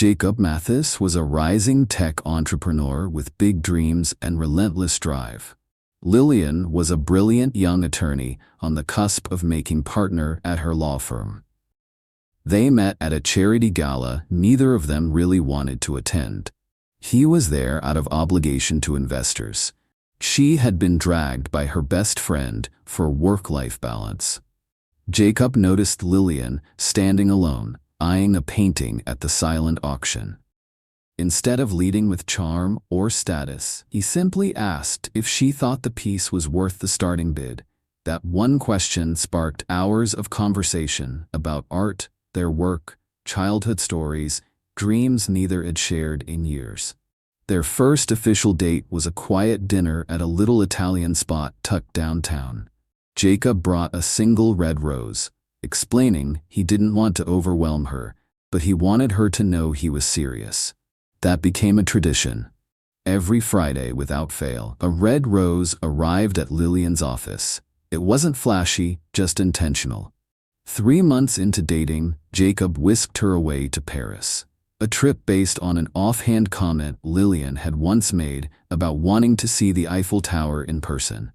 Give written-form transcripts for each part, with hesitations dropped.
Jacob Mathis was a rising tech entrepreneur with big dreams and relentless drive. Lillian was a brilliant young attorney on the cusp of making partner at her law firm. They met at a charity gala neither of them really wanted to attend. He was there out of obligation to investors. She had been dragged by her best friend for work-life balance. Jacob noticed Lillian standing alone, eyeing a painting at the silent auction. Instead of leading with charm or status, he simply asked if she thought the piece was worth the starting bid. That one question sparked hours of conversation about art, their work, childhood stories, dreams neither had shared in years. Their first official date was a quiet dinner at a little Italian spot tucked downtown. Jacob brought a single red rose, explaining he didn't want to overwhelm her, but he wanted her to know he was serious. That became a tradition. Every Friday, without fail, a red rose arrived at Lillian's office. It wasn't flashy, just intentional. 3 months into dating, Jacob whisked her away to Paris. A trip based on an offhand comment Lillian had once made about wanting to see the Eiffel Tower in person.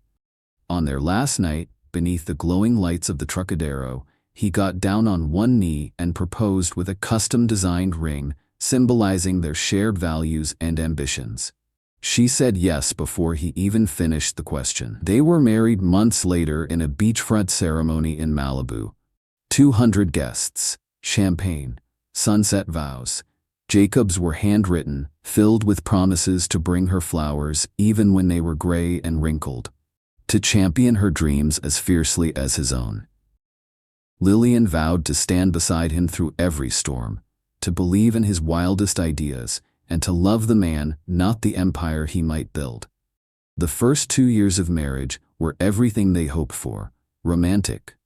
On their last night, beneath the glowing lights of the Trocadero, he got down on one knee and proposed with a custom-designed ring symbolizing their shared values and ambitions. She said yes before he even finished the question. They were married months later in a beachfront ceremony in Malibu. 200 guests, champagne, sunset vows. Jacob's were handwritten, filled with promises to bring her flowers even when they were gray and wrinkled, to champion her dreams as fiercely as his own. Lillian vowed to stand beside him through every storm, to believe in his wildest ideas, and to love the man, not the empire he might build. The first 2 years of marriage were everything they hoped for: romantic,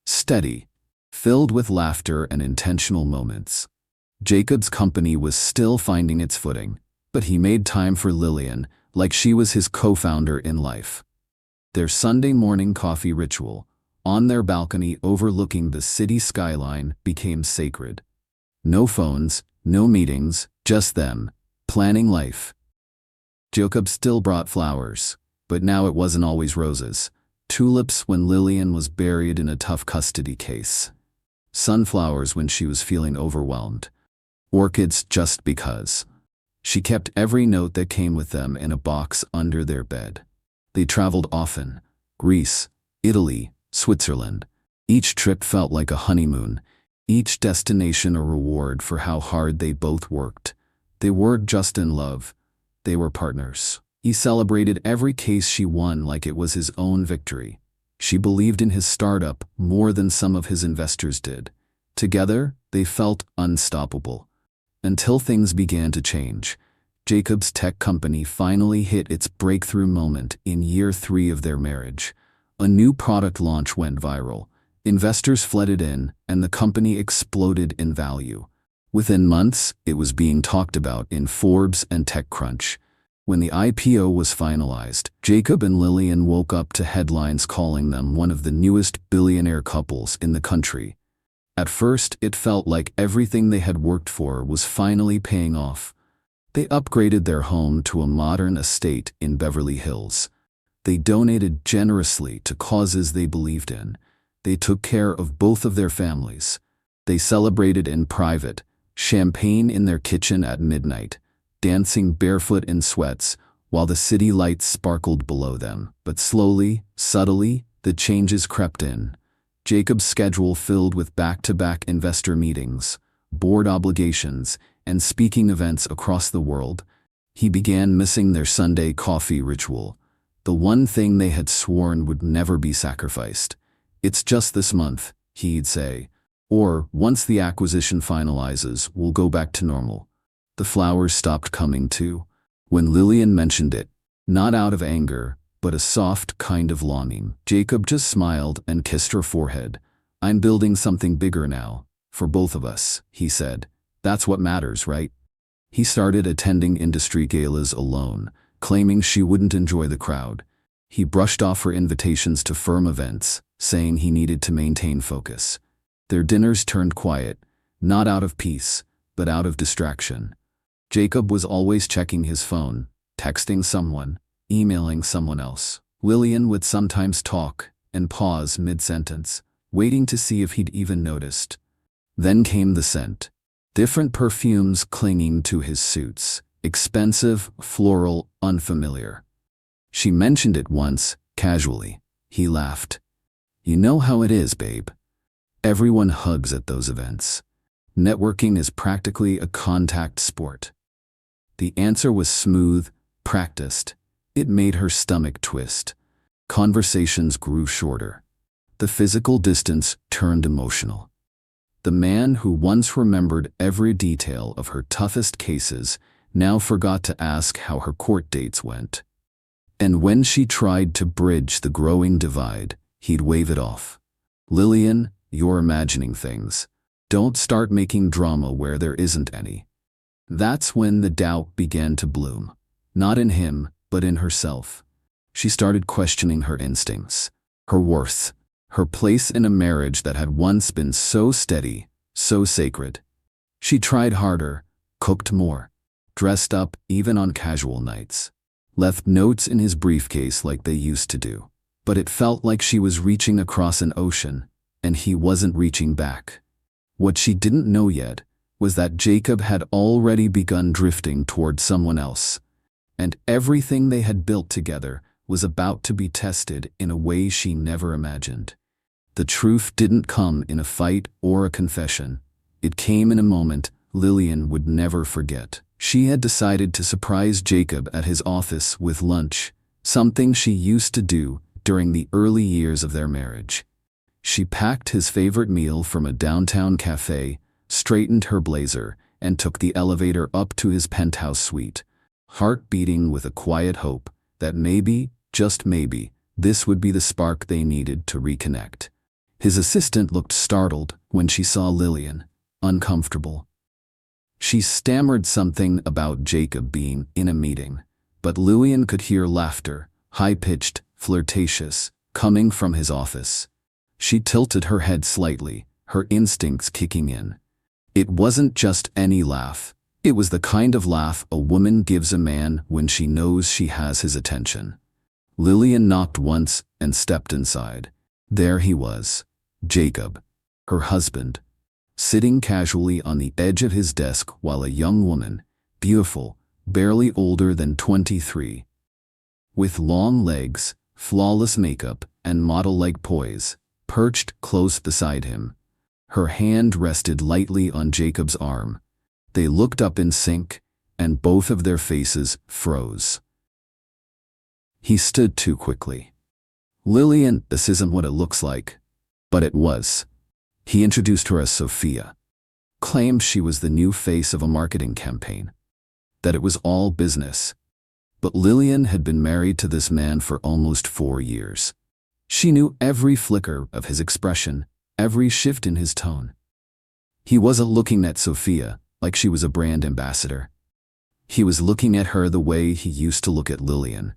steady, filled with laughter and intentional moments. Jacob's company was still finding its footing, but he made time for Lillian like she was his co-founder in life. Their Sunday morning coffee ritual, on their balcony overlooking the city skyline, became sacred. No phones, no meetings, just them, planning life. Jacob still brought flowers, but now it wasn't always roses. Tulips when Lillian was buried in a tough custody case. Sunflowers when she was feeling overwhelmed. Orchids just because. She kept every note that came with them in a box under their bed. They traveled often: Greece, Italy, Switzerland. Each trip felt like a honeymoon, each destination a reward for how hard they both worked. They weren't just in love, they were partners. He celebrated every case she won like it was his own victory. She believed in his startup more than some of his investors did. Together, they felt unstoppable. Until things began to change. Jacob's tech company finally hit its breakthrough moment in year 3 of their marriage. A new product launch went viral. Investors flooded in, and the company exploded in value. Within months, it was being talked about in Forbes and TechCrunch. When the IPO was finalized, Jacob and Lillian woke up to headlines calling them one of the newest billionaire couples in the country. At first, it felt like everything they had worked for was finally paying off. They upgraded their home to a modern estate in Beverly Hills. They donated generously to causes they believed in. They took care of both of their families. They celebrated in private, champagne in their kitchen at midnight, dancing barefoot in sweats while the city lights sparkled below them. But slowly, subtly, the changes crept in. Jacob's schedule filled with back-to-back investor meetings, board obligations, and speaking events across the world. He began missing their Sunday coffee ritual, the one thing they had sworn would never be sacrificed. "It's just this month," he'd say, or "once the acquisition finalizes, we'll go back to normal." The flowers stopped coming too. When Lillian mentioned it, not out of anger, but a soft kind of longing, Jacob just smiled and kissed her forehead. "I'm building something bigger now, for both of us," he said. "That's what matters, right?" He started attending industry galas alone, claiming she wouldn't enjoy the crowd. He brushed off her invitations to firm events, saying he needed to maintain focus. Their dinners turned quiet, not out of peace, but out of distraction. Jacob was always checking his phone, texting someone, emailing someone else. Lillian would sometimes talk and pause mid-sentence, waiting to see if he'd even noticed. Then came the scent. Different perfumes clinging to his suits. Expensive, floral, unfamiliar. She mentioned it once, casually. He laughed. "You know how it is, babe. Everyone hugs at those events. Networking is practically a contact sport." The answer was smooth, practiced. It made her stomach twist. Conversations grew shorter. The physical distance turned emotional. The man who once remembered every detail of her toughest cases now forgot to ask how her court dates went. And when she tried to bridge the growing divide, he'd wave it off. "Lillian, you're imagining things. Don't start making drama where there isn't any." That's when the doubt began to bloom. Not in him, but in herself. She started questioning her instincts, her worth, her place in a marriage that had once been so steady, so sacred. She tried harder, cooked more, dressed up even on casual nights, left notes in his briefcase like they used to do. But it felt like she was reaching across an ocean, and he wasn't reaching back. What she didn't know yet was that Jacob had already begun drifting toward someone else, and everything they had built together was about to be tested in a way she never imagined. The truth didn't come in a fight or a confession. It came in a moment Lillian would never forget. She had decided to surprise Jacob at his office with lunch, something she used to do during the early years of their marriage. She packed his favorite meal from a downtown cafe, straightened her blazer, and took the elevator up to his penthouse suite, heart beating with a quiet hope that maybe, just maybe, this would be the spark they needed to reconnect. His assistant looked startled when she saw Lillian, uncomfortable. She stammered something about Jacob being in a meeting, but Lillian could hear laughter, high-pitched, flirtatious, coming from his office. She tilted her head slightly, her instincts kicking in. It wasn't just any laugh. It was the kind of laugh a woman gives a man when she knows she has his attention. Lillian knocked once and stepped inside. There he was, Jacob, her husband, sitting casually on the edge of his desk while a young woman, beautiful, barely older than 23, with long legs, flawless makeup, and model-like poise, perched close beside him. Her hand rested lightly on Jacob's arm. They looked up in sync, and both of their faces froze. He stood too quickly. "Lillian, this isn't what it looks like." But it was. He introduced her as Sophia, claimed she was the new face of a marketing campaign, that it was all business. But Lillian had been married to this man for almost 4 years. She knew every flicker of his expression, every shift in his tone. He wasn't looking at Sophia like she was a brand ambassador. He was looking at her the way he used to look at Lillian.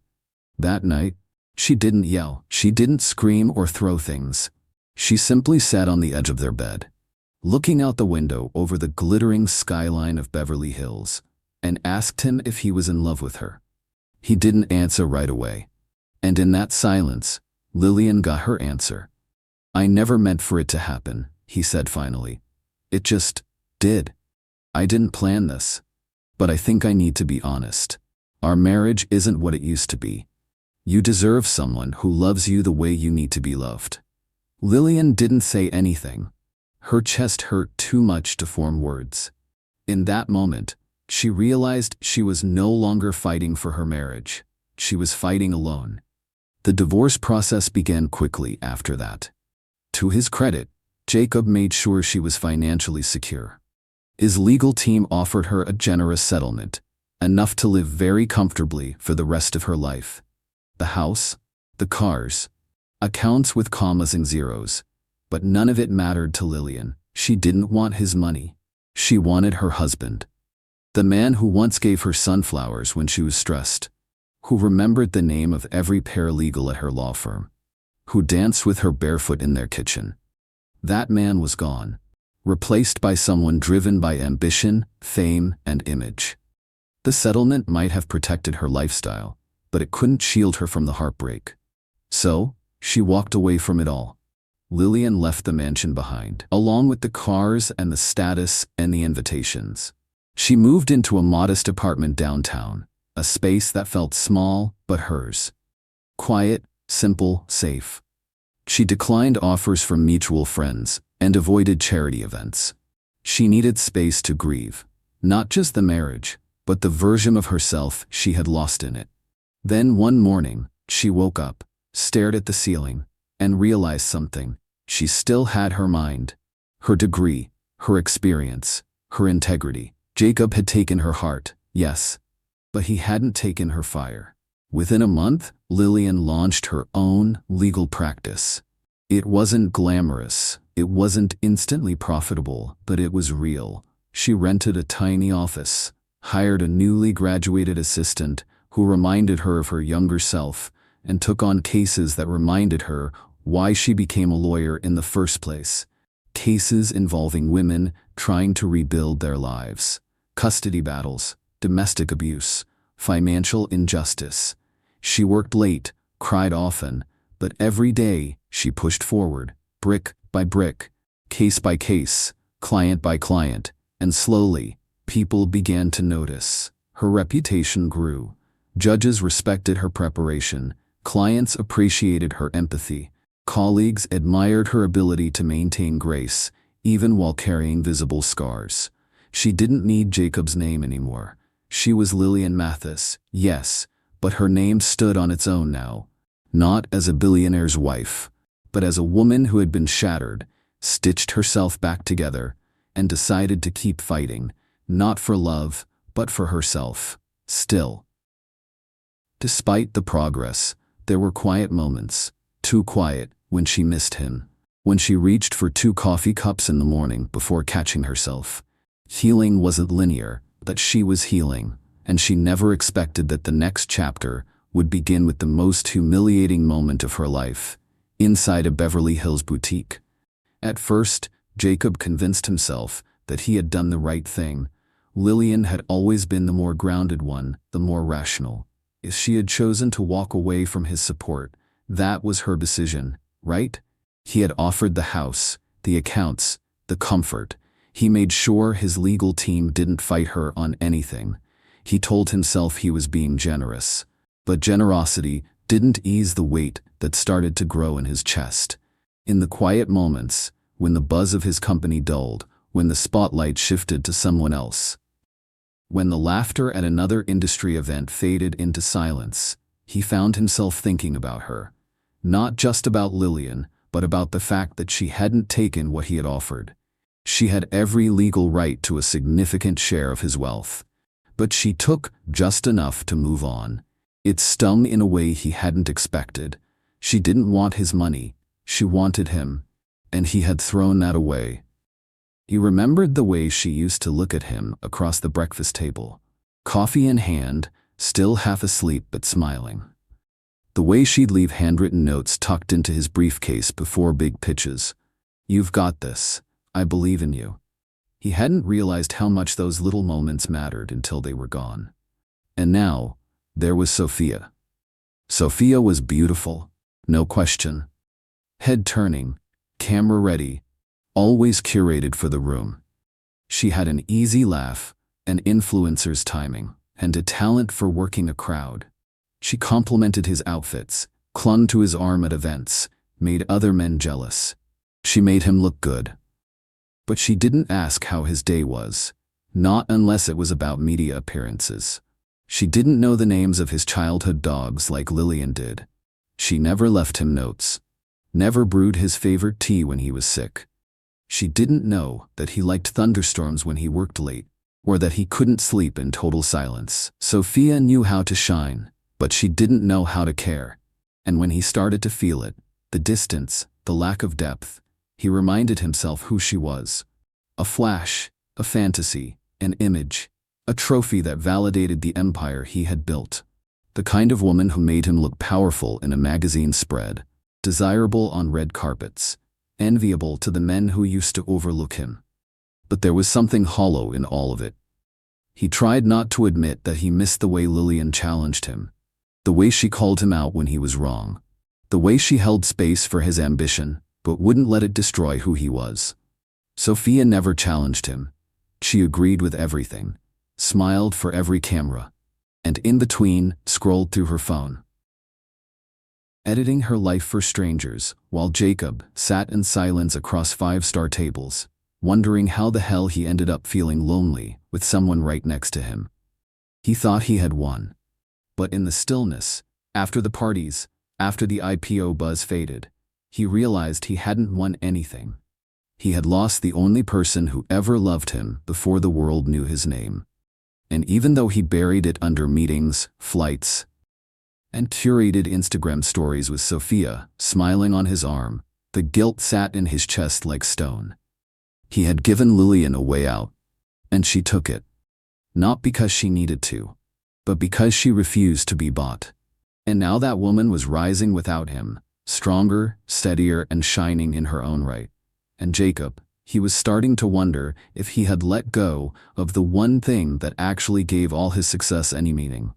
That night, she didn't yell, she didn't scream or throw things. She simply sat on the edge of their bed, looking out the window over the glittering skyline of Beverly Hills, and asked him if he was in love with her. He didn't answer right away. And in that silence, Lillian got her answer. "I never meant for it to happen," he said finally. "It just did. I didn't plan this. But I think I need to be honest. Our marriage isn't what it used to be. You deserve someone who loves you the way you need to be loved." Lillian didn't say anything. Her chest hurt too much to form words. In that moment, she realized she was no longer fighting for her marriage. She was fighting alone. The divorce process began quickly after that. To his credit, Jacob made sure she was financially secure. His legal team offered her a generous settlement, enough to live very comfortably for the rest of her life. The house, the cars, accounts with commas and zeros. But none of it mattered to Lillian. She didn't want his money. She wanted her husband. The man who once gave her sunflowers when she was stressed, who remembered the name of every paralegal at her law firm, who danced with her barefoot in their kitchen. That man was gone. replaced by someone driven by ambition, fame, and image. The settlement might have protected her lifestyle, but it couldn't shield her from the heartbreak. So, she walked away from it all. Lillian left the mansion behind, along with the cars and the status and the invitations. She moved into a modest apartment downtown, a space that felt small but hers. Quiet, simple, safe. She declined offers from mutual friends and avoided charity events. She needed space to grieve, not just the marriage, but the version of herself she had lost in it. Then one morning, she woke up, stared at the ceiling, and realized something. She still had her mind, her degree, her experience, her integrity. Jacob had taken her heart, yes, but he hadn't taken her fire. Within a month, Lillian launched her own legal practice. It wasn't glamorous, it wasn't instantly profitable, but it was real. She rented a tiny office, hired a newly graduated assistant who reminded her of her younger self, and took on cases that reminded her why she became a lawyer in the first place. Cases involving women trying to rebuild their lives. Custody battles, domestic abuse, financial injustice. She worked late, cried often, but every day she pushed forward, brick by brick, case by case, client by client, and slowly, people began to notice. Her reputation grew. Judges respected her preparation, clients appreciated her empathy, colleagues admired her ability to maintain grace, even while carrying visible scars. She didn't need Jacob's name anymore. She was Lillian Mathis, yes, but her name stood on its own now. Not as a billionaire's wife, but as a woman who had been shattered, stitched herself back together, and decided to keep fighting, not for love, but for herself. Still. Despite the progress, there were quiet moments, too quiet, when she missed him, when she reached for 2 coffee cups in the morning before catching herself. Healing wasn't linear, but she was healing, and she never expected that the next chapter would begin with the most humiliating moment of her life, inside a Beverly Hills boutique. At first, Jacob convinced himself that he had done the right thing. Lillian had always been the more grounded one, the more rational. If she had chosen to walk away from his support, that was her decision, right? He had offered the house, the accounts, the comfort. He made sure his legal team didn't fight her on anything. He told himself he was being generous. But generosity didn't ease the weight that started to grow in his chest. In the quiet moments, when the buzz of his company dulled, when the spotlight shifted to someone else, when the laughter at another industry event faded into silence, he found himself thinking about her. Not just about Lillian, but about the fact that she hadn't taken what he had offered. She had every legal right to a significant share of his wealth. But she took just enough to move on. It stung in a way he hadn't expected. She didn't want his money, she wanted him, and he had thrown that away. He remembered the way she used to look at him across the breakfast table, coffee in hand, still half asleep but smiling. The way she'd leave handwritten notes tucked into his briefcase before big pitches. "You've got this. I believe in you." He hadn't realized how much those little moments mattered until they were gone. And now, there was Sophia. Sophia was beautiful, no question. Head turning, camera ready, always curated for the room. She had an easy laugh, an influencer's timing, and a talent for working a crowd. She complimented his outfits, clung to his arm at events, made other men jealous. She made him look good. But she didn't ask how his day was, not unless it was about media appearances. She didn't know the names of his childhood dogs like Lillian did. She never left him notes, never brewed his favorite tea when he was sick. She didn't know that he liked thunderstorms when he worked late, or that he couldn't sleep in total silence. Sophia knew how to shine, but she didn't know how to care. And when he started to feel it, the distance, the lack of depth, he reminded himself who she was. A flash, a fantasy, an image, a trophy that validated the empire he had built. The kind of woman who made him look powerful in a magazine spread, desirable on red carpets, enviable to the men who used to overlook him. But there was something hollow in all of it. He tried not to admit that he missed the way Lillian challenged him, the way she called him out when he was wrong, the way she held space for his ambition but wouldn't let it destroy who he was. Sophia never challenged him. She agreed with everything, smiled for every camera, and in between scrolled through her phone, editing her life for strangers, while Jacob sat in silence across five-star tables, wondering how the hell he ended up feeling lonely with someone right next to him. He thought he had won. But in the stillness, after the parties, after the IPO buzz faded, he realized he hadn't won anything. He had lost the only person who ever loved him before the world knew his name. And even though he buried it under meetings, flights, and curated Instagram stories with Sophia smiling on his arm, the guilt sat in his chest like stone. He had given Lillian a way out, and she took it. Not because she needed to, but because she refused to be bought. And now that woman was rising without him, stronger, steadier, and shining in her own right. And Jacob, he was starting to wonder if he had let go of the one thing that actually gave all his success any meaning.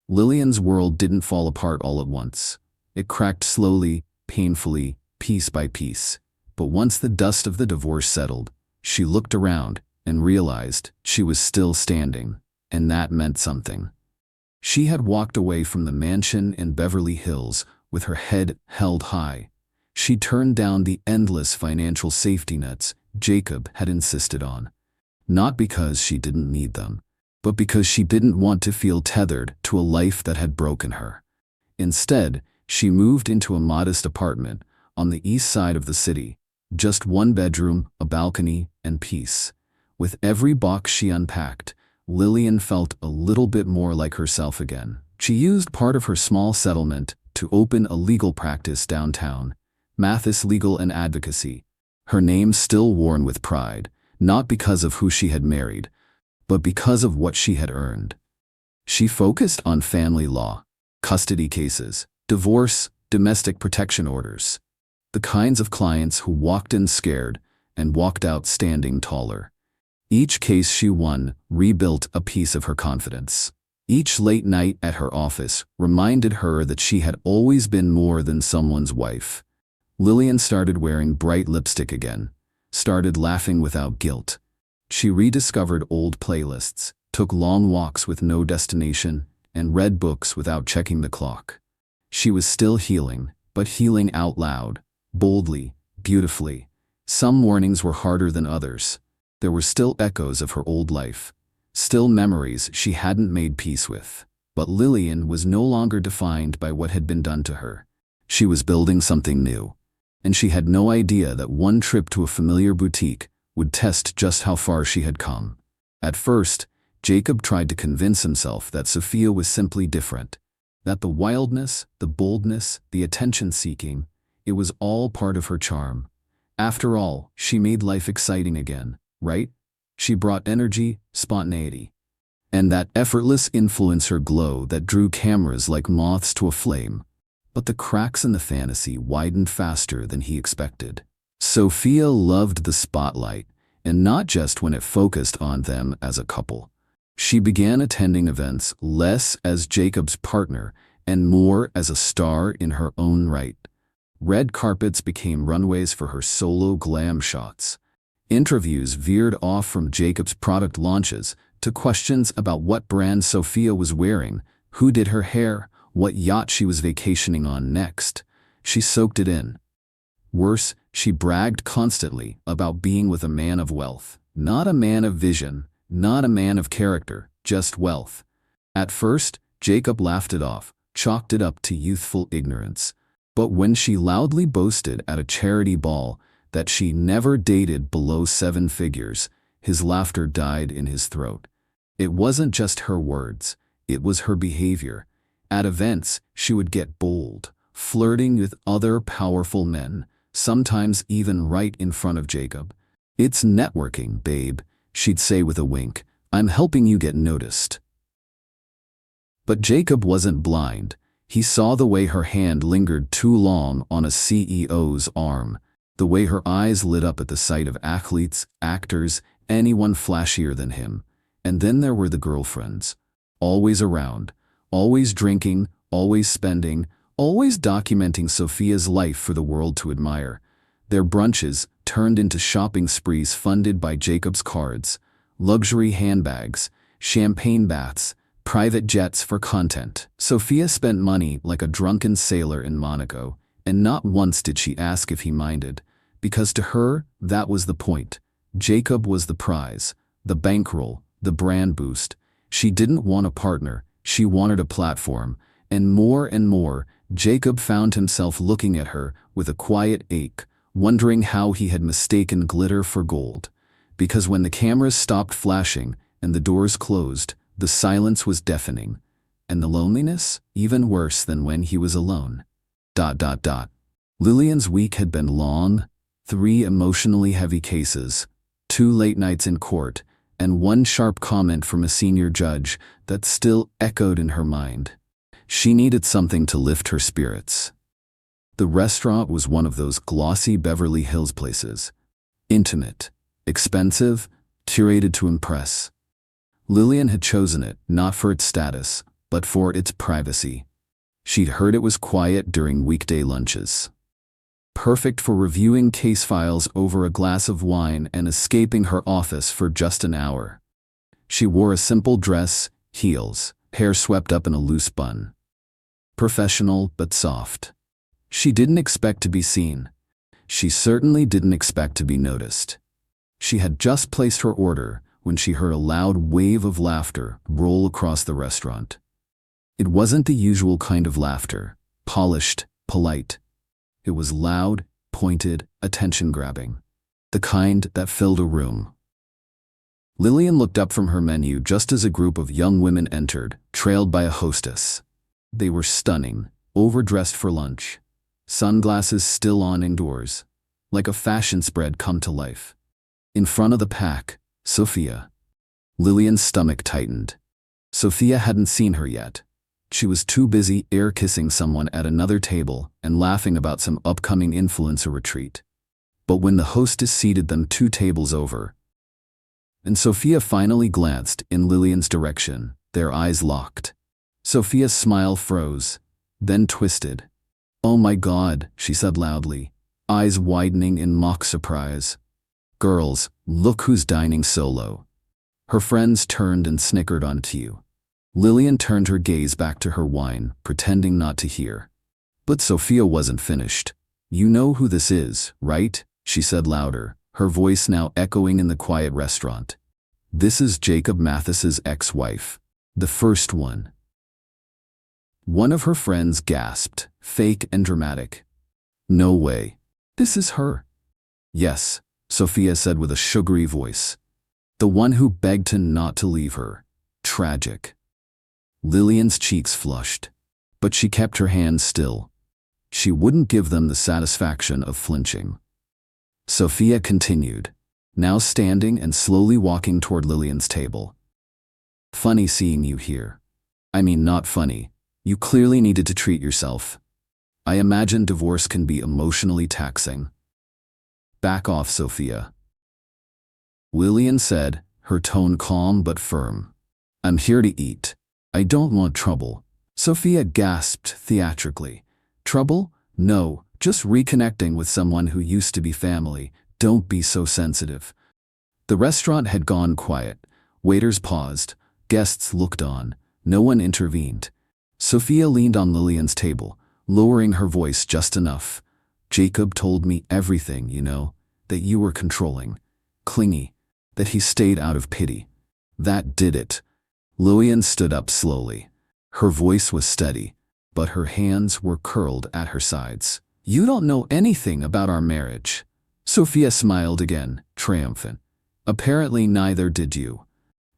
Lillian's world didn't fall apart all at once. It cracked slowly, painfully, piece by piece. But once the dust of the divorce settled, she looked around and realized she was still standing, and that meant something. She had walked away from the mansion in Beverly Hills with her head held high. She turned down the endless financial safety nets Jacob had insisted on. Not because she didn't need them, but because she didn't want to feel tethered to a life that had broken her. Instead, she moved into a modest apartment on the east side of the city, just one bedroom, a balcony, and peace. With every box she unpacked, Lillian felt a little bit more like herself again. She used part of her small settlement to open a legal practice downtown, Mathis Legal and Advocacy, her name still worn with pride, not because of who she had married, but because of what she had earned. She focused on family law, custody cases, divorce, domestic protection orders, the kinds of clients who walked in scared and walked out standing taller. Each case she won rebuilt a piece of her confidence. Each late night at her office reminded her that she had always been more than someone's wife. Lillian started wearing bright lipstick again, started laughing without guilt. She rediscovered old playlists, took long walks with no destination, and read books without checking the clock. She was still healing, but healing out loud, boldly, beautifully. Some mornings were harder than others. There were still echoes of her old life, still memories she hadn't made peace with. But Lillian was no longer defined by what had been done to her. She was building something new, and she had no idea that one trip to a familiar boutique would test just how far she had come. At first, Jacob tried to convince himself that Sophia was simply different, that the wildness, the boldness, the attention-seeking, it was all part of her charm. After all, she made life exciting again, right? She brought energy, spontaneity, and that effortless influencer glow that drew cameras like moths to a flame. But the cracks in the fantasy widened faster than he expected. Sophia loved the spotlight, and not just when it focused on them as a couple. She began attending events less as Jacob's partner and more as a star in her own right. Red carpets became runways for her solo glam shots. Interviews veered off from Jacob's product launches to questions about what brand Sophia was wearing, who did her hair, what yacht she was vacationing on next. She soaked it in. Worse, she bragged constantly about being with a man of wealth. Not a man of vision, not a man of character, just wealth. At first, Jacob laughed it off, chalked it up to youthful ignorance. But when she loudly boasted at a charity ball that she never dated below 7 figures, his laughter died in his throat. It wasn't just her words, it was her behavior. At events, she would get bold, flirting with other powerful men, sometimes even right in front of Jacob. "It's networking, babe," she'd say with a wink. "I'm helping you get noticed." But Jacob wasn't blind. He saw the way her hand lingered too long on a CEO's arm, the way her eyes lit up at the sight of athletes, actors, anyone flashier than him. And then there were the girlfriends. Always around, always drinking, always spending, always documenting Sophia's life for the world to admire. Their brunches turned into shopping sprees funded by Jacob's cards, luxury handbags, champagne baths, private jets for content. Sophia spent money like a drunken sailor in Monaco, and not once did she ask if he minded, because to her, that was the point. Jacob was the prize, the bankroll, the brand boost. She didn't want a partner, she wanted a platform, and more, Jacob found himself looking at her with a quiet ache, wondering how he had mistaken glitter for gold. Because when the cameras stopped flashing and the doors closed, the silence was deafening, and the loneliness even worse than when he was alone. Lillian's week had been long, 3 emotionally heavy cases, 2 late nights in court, and 1 sharp comment from a senior judge that still echoed in her mind. She needed something to lift her spirits. The restaurant was one of those glossy Beverly Hills places. Intimate, expensive, curated to impress. Lillian had chosen it not for its status, but for its privacy. She'd heard it was quiet during weekday lunches. Perfect for reviewing case files over a glass of wine and escaping her office for just an hour. She wore a simple dress, heels, hair swept up in a loose bun. Professional but soft. She didn't expect to be seen. She certainly didn't expect to be noticed. She had just placed her order when she heard a loud wave of laughter roll across the restaurant. It wasn't the usual kind of laughter, polished, polite. It was loud, pointed, attention-grabbing. The kind that filled a room. Lillian looked up from her menu just as a group of young women entered, trailed by a hostess. They were stunning, overdressed for lunch. Sunglasses still on indoors, like a fashion spread come to life. In front of the pack, Sophia. Lillian's stomach tightened. Sophia hadn't seen her yet. She was too busy air-kissing someone at another table and laughing about some upcoming influencer retreat. But when the hostess seated them 2 tables over, and Sophia finally glanced in Lillian's direction, their eyes locked. Sophia's smile froze, then twisted. "Oh my God," she said loudly, eyes widening in mock surprise. "Girls, look who's dining solo." Her friends turned and snickered on you. Lillian turned her gaze back to her wine, pretending not to hear. But Sophia wasn't finished. "You know who this is, right?" she said louder, her voice now echoing in the quiet restaurant. "This is Jacob Mathis's ex-wife. The first one." One of her friends gasped, fake and dramatic. "No way. This is her." "Yes," Sophia said with a sugary voice. "The one who begged him not to leave her. Tragic." Lillian's cheeks flushed, but she kept her hands still. She wouldn't give them the satisfaction of flinching. Sophia continued, now standing and slowly walking toward Lillian's table. "Funny seeing you here. I mean, not funny. You clearly needed to treat yourself. I imagine divorce can be emotionally taxing." "Back off, Sophia," Lillian said, her tone calm but firm. "I'm here to eat. I don't want trouble." Sophia gasped theatrically. "Trouble? No, just reconnecting with someone who used to be family. Don't be so sensitive." The restaurant had gone quiet. Waiters paused. Guests looked on. No one intervened. Sophia leaned on Lillian's table, lowering her voice just enough. "Jacob told me everything, you know, that you were controlling, clingy, that he stayed out of pity. That did it." Lillian stood up slowly. Her voice was steady, but her hands were curled at her sides. "You don't know anything about our marriage." Sophia smiled again, triumphant. "Apparently neither did you."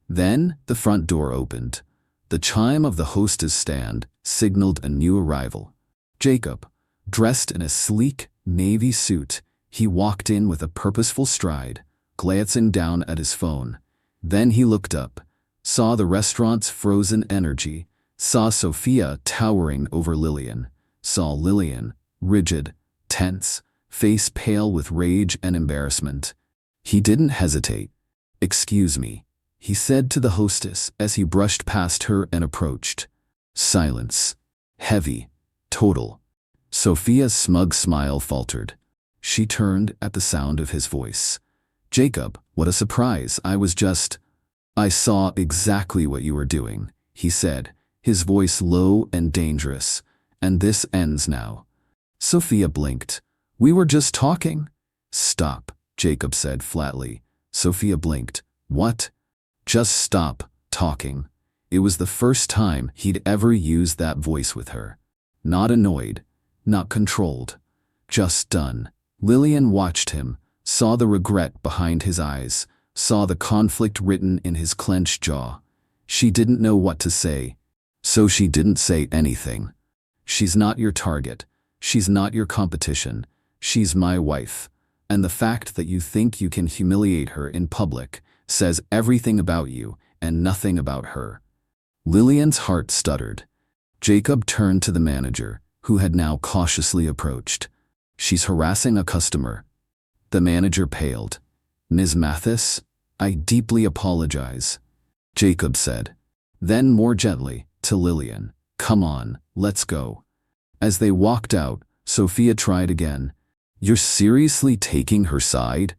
Then the front door opened. The chime of the hostess stand signaled a new arrival. Jacob, dressed in a sleek, navy suit, he walked in with a purposeful stride, glancing down at his phone. Then he looked up, saw the restaurant's frozen energy, saw Sophia towering over Lillian, saw Lillian, rigid, tense, face pale with rage and embarrassment. He didn't hesitate. "Excuse me," he said to the hostess as he brushed past her and approached. Silence. Heavy. Total. Sophia's smug smile faltered. She turned at the sound of his voice. "Jacob, what a surprise. I saw exactly what you were doing," he said, his voice low and dangerous. "And this ends now." Sophia blinked. "We were just talking." "Stop," Jacob said flatly. Sophia blinked. "What?" "Just stop talking." It was the first time he'd ever used that voice with her. Not annoyed, not controlled. Just done. Lillian watched him, saw the regret behind his eyes, saw the conflict written in his clenched jaw. She didn't know what to say, so she didn't say anything. "She's not your target. She's not your competition. She's my wife. And the fact that you think you can humiliate her in public says everything about you and nothing about her." Lillian's heart stuttered. Jacob turned to the manager, who had now cautiously approached. "She's harassing a customer." The manager paled. "Ms. Mathis, I deeply apologize," Jacob said. Then more gently, to Lillian, "Come on, let's go." As they walked out, Sophia tried again. "You're seriously taking her side?"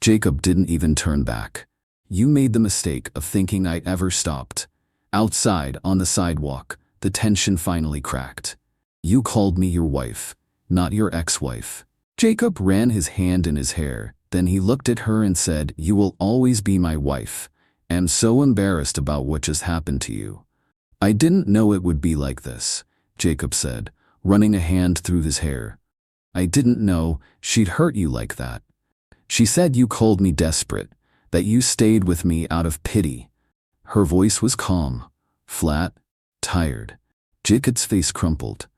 Jacob didn't even turn back. "You made the mistake of thinking I ever stopped." Outside, on the sidewalk, the tension finally cracked. "You called me your wife, not your ex-wife." Jacob ran his hand in his hair, then he looked at her and said, "You will always be my wife. I'm so embarrassed about what just happened to you." "I didn't know it would be like this," Jacob said, running a hand through his hair. "I didn't know she'd hurt you like that. She said you called me desperate, that you stayed with me out of pity." Her voice was calm, flat, tired. Jacob's face crumpled.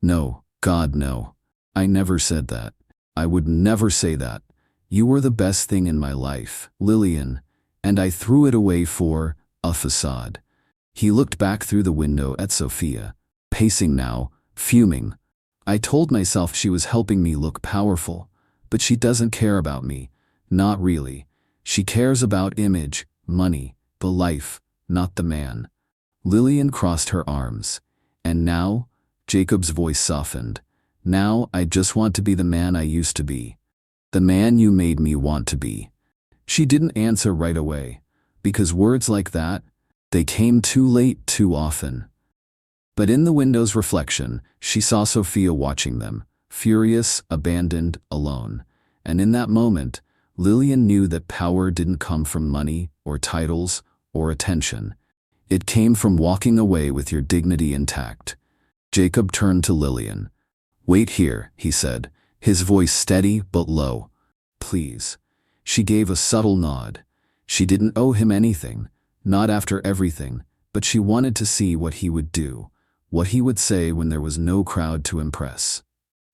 "No, God, no. I never said that. I would never say that. You were the best thing in my life, Lillian, and I threw it away for a facade." He looked back through the window at Sophia, pacing now, fuming. "I told myself she was helping me look powerful, but she doesn't care about me. Not really. She cares about image, money, the life, not the man." Lillian crossed her arms. "And now," Jacob's voice softened, "now I just want to be the man I used to be. The man you made me want to be." She didn't answer right away, because words like that, they came too late too often. But in the window's reflection, she saw Sophia watching them, furious, abandoned, alone. And in that moment, Lillian knew that power didn't come from money or titles or attention. It came from walking away with your dignity intact. Jacob turned to Lillian. "Wait here," he said, his voice steady but low. "Please." She gave a subtle nod. She didn't owe him anything, not after everything, but she wanted to see what he would do, what he would say when there was no crowd to impress.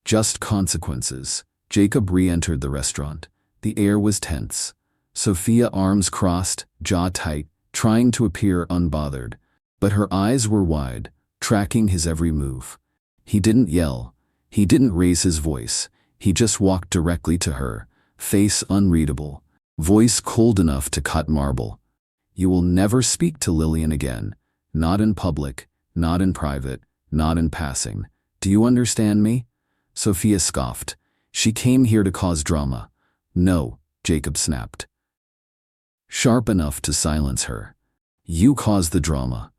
Just consequences. Jacob re-entered the restaurant. The air was tense. Sophia, arms crossed, jaw tight, trying to appear unbothered, but her eyes were wide, tracking his every move. He didn't yell. He didn't raise his voice. He just walked directly to her, face unreadable, voice cold enough to cut marble. "You will never speak to Lillian again. Not in public, not in private, not in passing. Do you understand me?" Sophia scoffed. "She came here to cause drama." "No," Jacob snapped, sharp enough to silence her. "You caused the drama.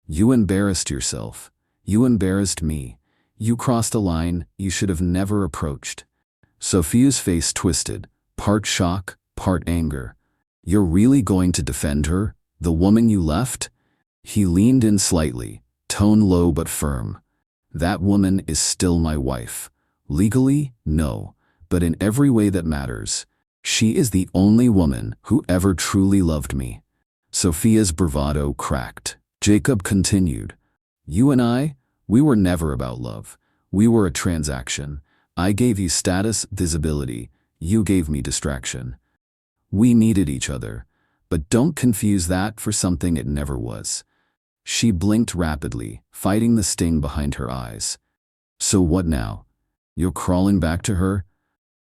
You embarrassed yourself. You embarrassed me. You crossed a line you should have never approached." Sophia's face twisted, part shock, part anger. "You're really going to defend her, the woman you left?" He leaned in slightly, tone low but firm. "That woman is still my wife. Legally, no, but in every way that matters. She is the only woman who ever truly loved me." Sophia's bravado cracked. Jacob continued. "You and I, we were never about love. We were a transaction. I gave you status, visibility. You gave me distraction. We needed each other, but don't confuse that for something it never was." She blinked rapidly, fighting the sting behind her eyes. "So what now? You're crawling back to her?"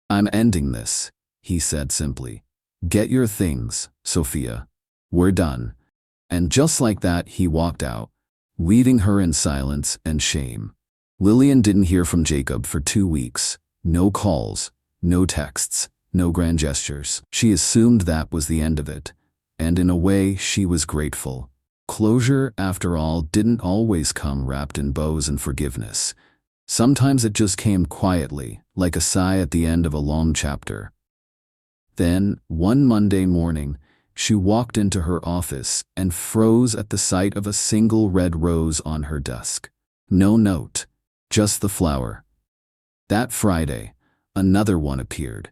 "I'm ending this," he said simply. "Get your things, Sophia. We're done." And just like that, he walked out, leaving her in silence and shame. Lillian didn't hear from Jacob for 2 weeks. No calls, no texts, no grand gestures. She assumed that was the end of it, and in a way she was grateful. Closure, after all, didn't always come wrapped in bows and forgiveness. Sometimes it just came quietly, like a sigh at the end of a long chapter. Then, one Monday morning, she walked into her office and froze at the sight of a single red rose on her desk. No note, just the flower. That Friday, another one appeared,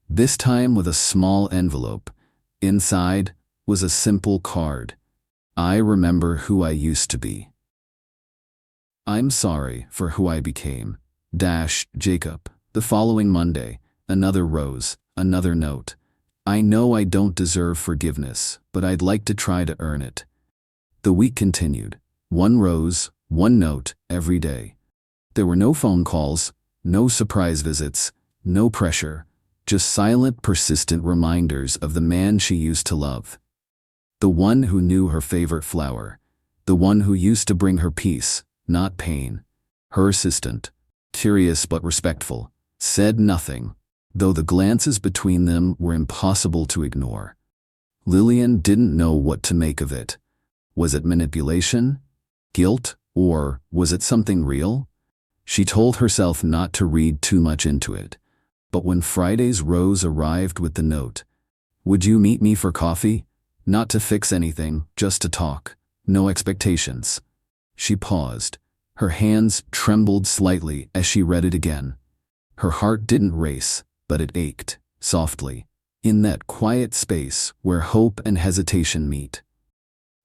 this time with a small envelope. Inside was a simple card. "I remember who I used to be. I'm sorry for who I became. Jacob." The following Monday, another rose, another note. "I know I don't deserve forgiveness, but I'd like to try to earn it." The week continued. One rose, one note, every day. There were no phone calls, no surprise visits, no pressure, just silent, persistent reminders of the man she used to love. The one who knew her favorite flower. The one who used to bring her peace, not pain. Her assistant, curious but respectful, said nothing, though the glances between them were impossible to ignore. Lillian didn't know what to make of it. Was it manipulation? Guilt? Or was it something real? She told herself not to read too much into it. But when Friday's rose arrived with the note, "Would you meet me for coffee? Not to fix anything, just to talk. No expectations." She paused. Her hands trembled slightly as she read it again. Her heart didn't race, but it ached, softly, in that quiet space where hope and hesitation meet.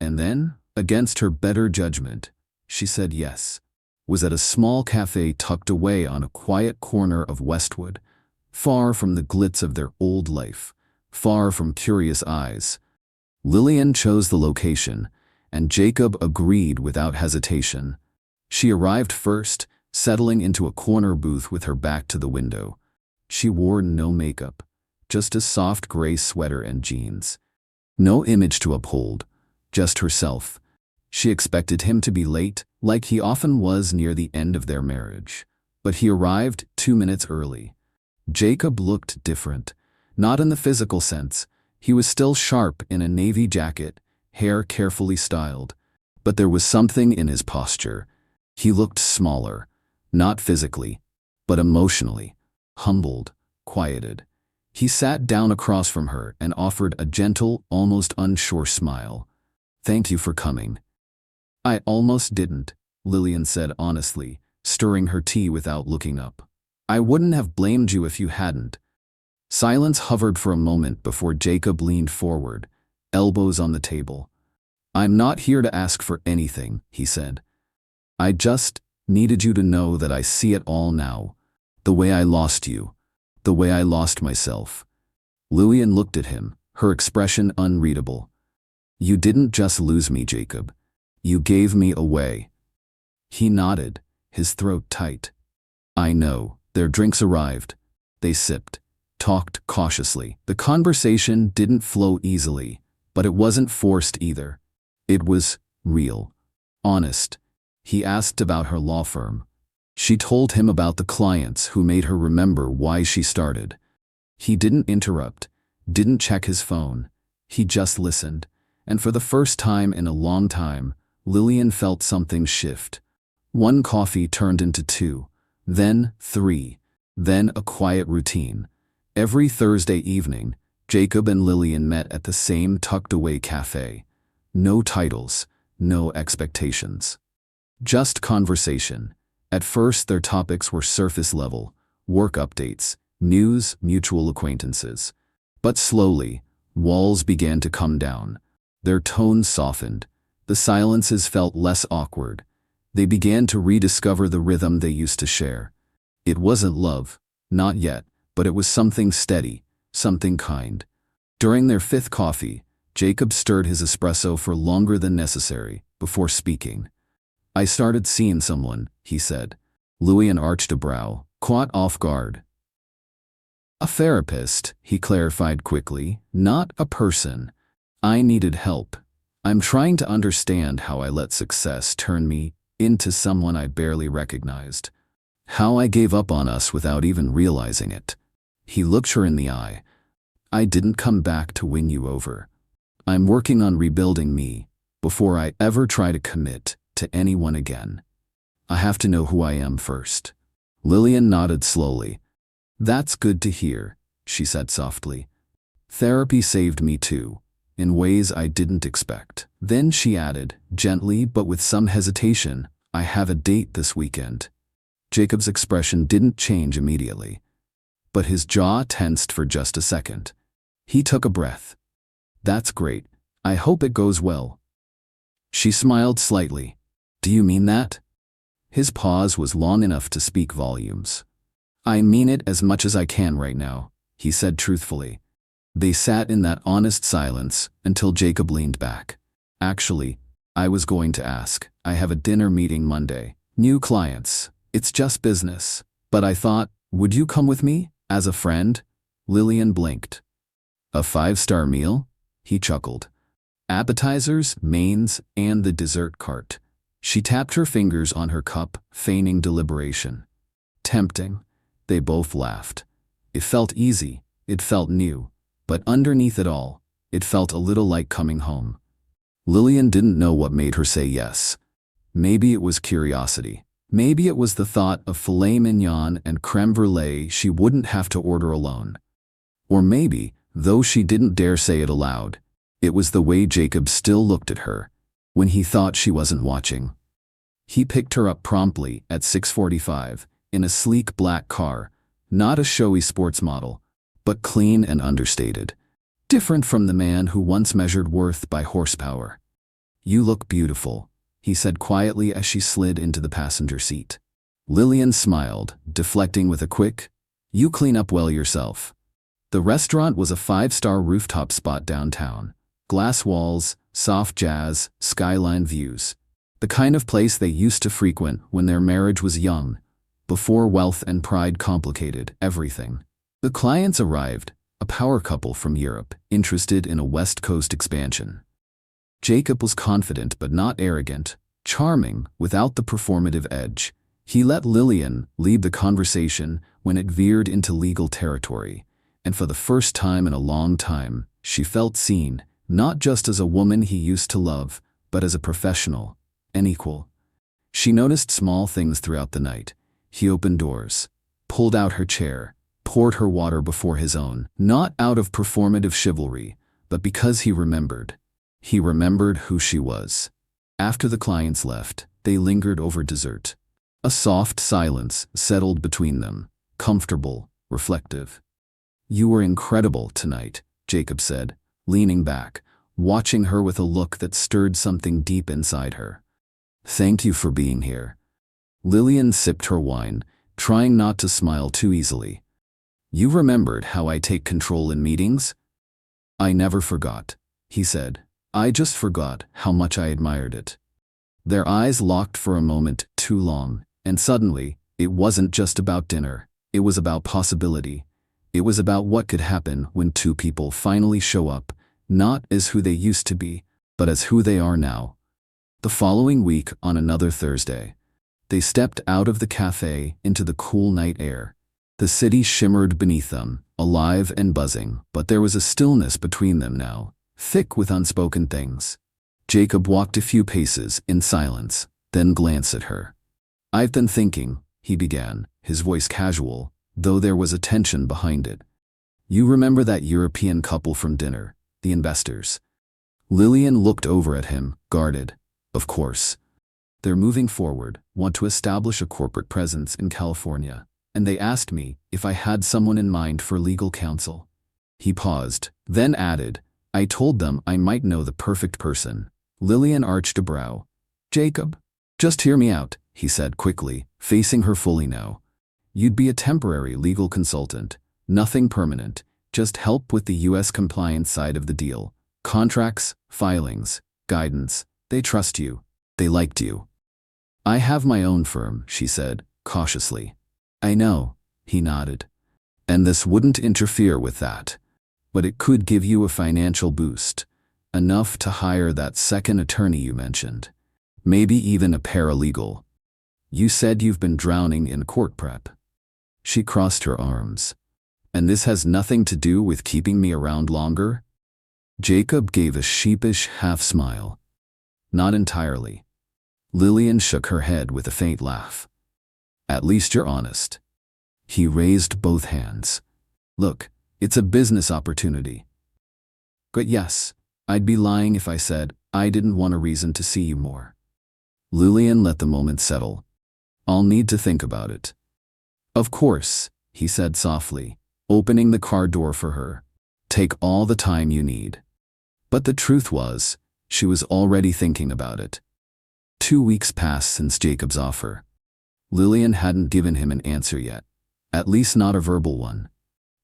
And then, against her better judgment, she said yes. Was at a small cafe tucked away on a quiet corner of Westwood, far from the glitz of their old life, far from curious eyes. Lillian chose the location, and Jacob agreed without hesitation. She arrived first, settling into a corner booth with her back to the window. She wore no makeup, just a soft gray sweater and jeans. No image to uphold, just herself. She expected him to be late, like he often was near the end of their marriage. But he arrived 2 minutes early. Jacob looked different, not in the physical sense. He was still sharp in a navy jacket, hair carefully styled. But there was something in his posture. He looked smaller, not physically, but emotionally, humbled, quieted. He sat down across from her and offered a gentle, almost unsure smile. "Thank you for coming." "I almost didn't," Lillian said honestly, stirring her tea without looking up. "I wouldn't have blamed you if you hadn't." Silence hovered for a moment before Jacob leaned forward, elbows on the table. "I'm not here to ask for anything," he said. "I just needed you to know that I see it all now. The way I lost you. The way I lost myself." Lillian looked at him, her expression unreadable. "You didn't just lose me, Jacob. You gave me away." He nodded, his throat tight. "I know." Their drinks arrived. They sipped, talked cautiously. The conversation didn't flow easily, but it wasn't forced either. It was real, honest. He asked about her law firm. She told him about the clients who made her remember why she started. He didn't interrupt, didn't check his phone. He just listened, and for the first time in a long time, Lillian felt something shift. One coffee turned into 2, then 3, then a quiet routine. Every Thursday evening, Jacob and Lillian met at the same tucked-away cafe. No titles, no expectations. Just conversation. At first their topics were surface level, work updates, news, mutual acquaintances. But slowly, walls began to come down. Their tones softened. The silences felt less awkward. They began to rediscover the rhythm they used to share. It wasn't love, not yet, but it was something steady, something kind. During their 5th coffee, Jacob stirred his espresso for longer than necessary before speaking. "I started seeing someone," he said. Lillian arched a brow, caught off guard. A therapist, he clarified quickly, not a person. I needed help. I'm trying to understand how I let success turn me into someone I barely recognized. How I gave up on us without even realizing it. He looked her in the eye. I didn't come back to win you over. I'm working on rebuilding me before I ever try to commit to anyone again. I have to know who I am first. Lillian nodded slowly. That's good to hear, she said softly. Therapy saved me too, in ways I didn't expect. Then she added, gently but with some hesitation, I have a date this weekend. Jacob's expression didn't change immediately, but his jaw tensed for just a second. He took a breath. That's great. I hope it goes well. She smiled slightly. Do you mean that? His pause was long enough to speak volumes. I mean it as much as I can right now, he said truthfully. They sat in that honest silence until Jacob leaned back. Actually, I was going to ask. I have a dinner meeting Monday. New clients. It's just business. But I thought, would you come with me, as a friend? Lillian blinked. A 5-star meal? He chuckled. Appetizers, mains, and the dessert cart. She tapped her fingers on her cup, feigning deliberation. Tempting. They both laughed. It felt easy, it felt new, but underneath it all, it felt a little like coming home. Lillian didn't know what made her say yes. Maybe it was curiosity. Maybe it was the thought of filet mignon and crème brûlée she wouldn't have to order alone. Or maybe, though she didn't dare say it aloud, it was the way Jacob still looked at her, when he thought she wasn't watching. He picked her up promptly at 6:45, in a sleek black car, not a showy sports model, but clean and understated. Different from the man who once measured worth by horsepower. You look beautiful, he said quietly as she slid into the passenger seat. Lillian smiled, deflecting with a quick, you clean up well yourself. The restaurant was a 5-star rooftop spot downtown. Glass walls, soft jazz, skyline views. The kind of place they used to frequent when their marriage was young, before wealth and pride complicated everything. The clients arrived, a power couple from Europe, interested in a West Coast expansion. Jacob was confident but not arrogant, charming without the performative edge. He let Lillian lead the conversation when it veered into legal territory, and for the first time in a long time, she felt seen, not just as a woman he used to love, but as a professional, an equal. She noticed small things throughout the night. He opened doors, pulled out her chair, poured her water before his own, not out of performative chivalry, but because he remembered. He remembered who she was. After the clients left, they lingered over dessert. A soft silence settled between them, comfortable, reflective. You were incredible tonight, Jacob said, leaning back, watching her with a look that stirred something deep inside her. Thank you for being here. Lillian sipped her wine, trying not to smile too easily. You remembered how I take control in meetings? I never forgot, he said. I just forgot how much I admired it. Their eyes locked for a moment too long, and suddenly, it wasn't just about dinner. It was about possibility. It was about what could happen when two people finally show up, not as who they used to be, but as who they are now. The following week, on another Thursday, they stepped out of the cafe into the cool night air. The city shimmered beneath them, alive and buzzing, but there was a stillness between them now, thick with unspoken things. Jacob walked a few paces in silence, then glanced at her. I've been thinking, he began, his voice casual, though there was a tension behind it. You remember that European couple from dinner, the investors? Lillian looked over at him, guarded. Of course. They're moving forward, want to establish a corporate presence in California, and they asked me if I had someone in mind for legal counsel. He paused, then added, I told them I might know the perfect person. Lillian arched a brow. Jacob, just hear me out, he said quickly, facing her fully now. You'd be a temporary legal consultant, nothing permanent, just help with the U.S. compliance side of the deal. Contracts, filings, guidance. They trust you. They liked you. I have my own firm, she said, cautiously. I know, he nodded. And this wouldn't interfere with that. But it could give you a financial boost. Enough to hire that second attorney you mentioned. Maybe even a paralegal. You said you've been drowning in court prep. She crossed her arms. And this has nothing to do with keeping me around longer? Jacob gave a sheepish half-smile. Not entirely. Lillian shook her head with a faint laugh. At least you're honest. He raised both hands. Look, it's a business opportunity. But yes, I'd be lying if I said I didn't want a reason to see you more. Lillian let the moment settle. I'll need to think about it. Of course, he said softly, opening the car door for her. Take all the time you need. But the truth was, she was already thinking about it. 2 weeks passed since Jacob's offer. Lillian hadn't given him an answer yet, at least not a verbal one.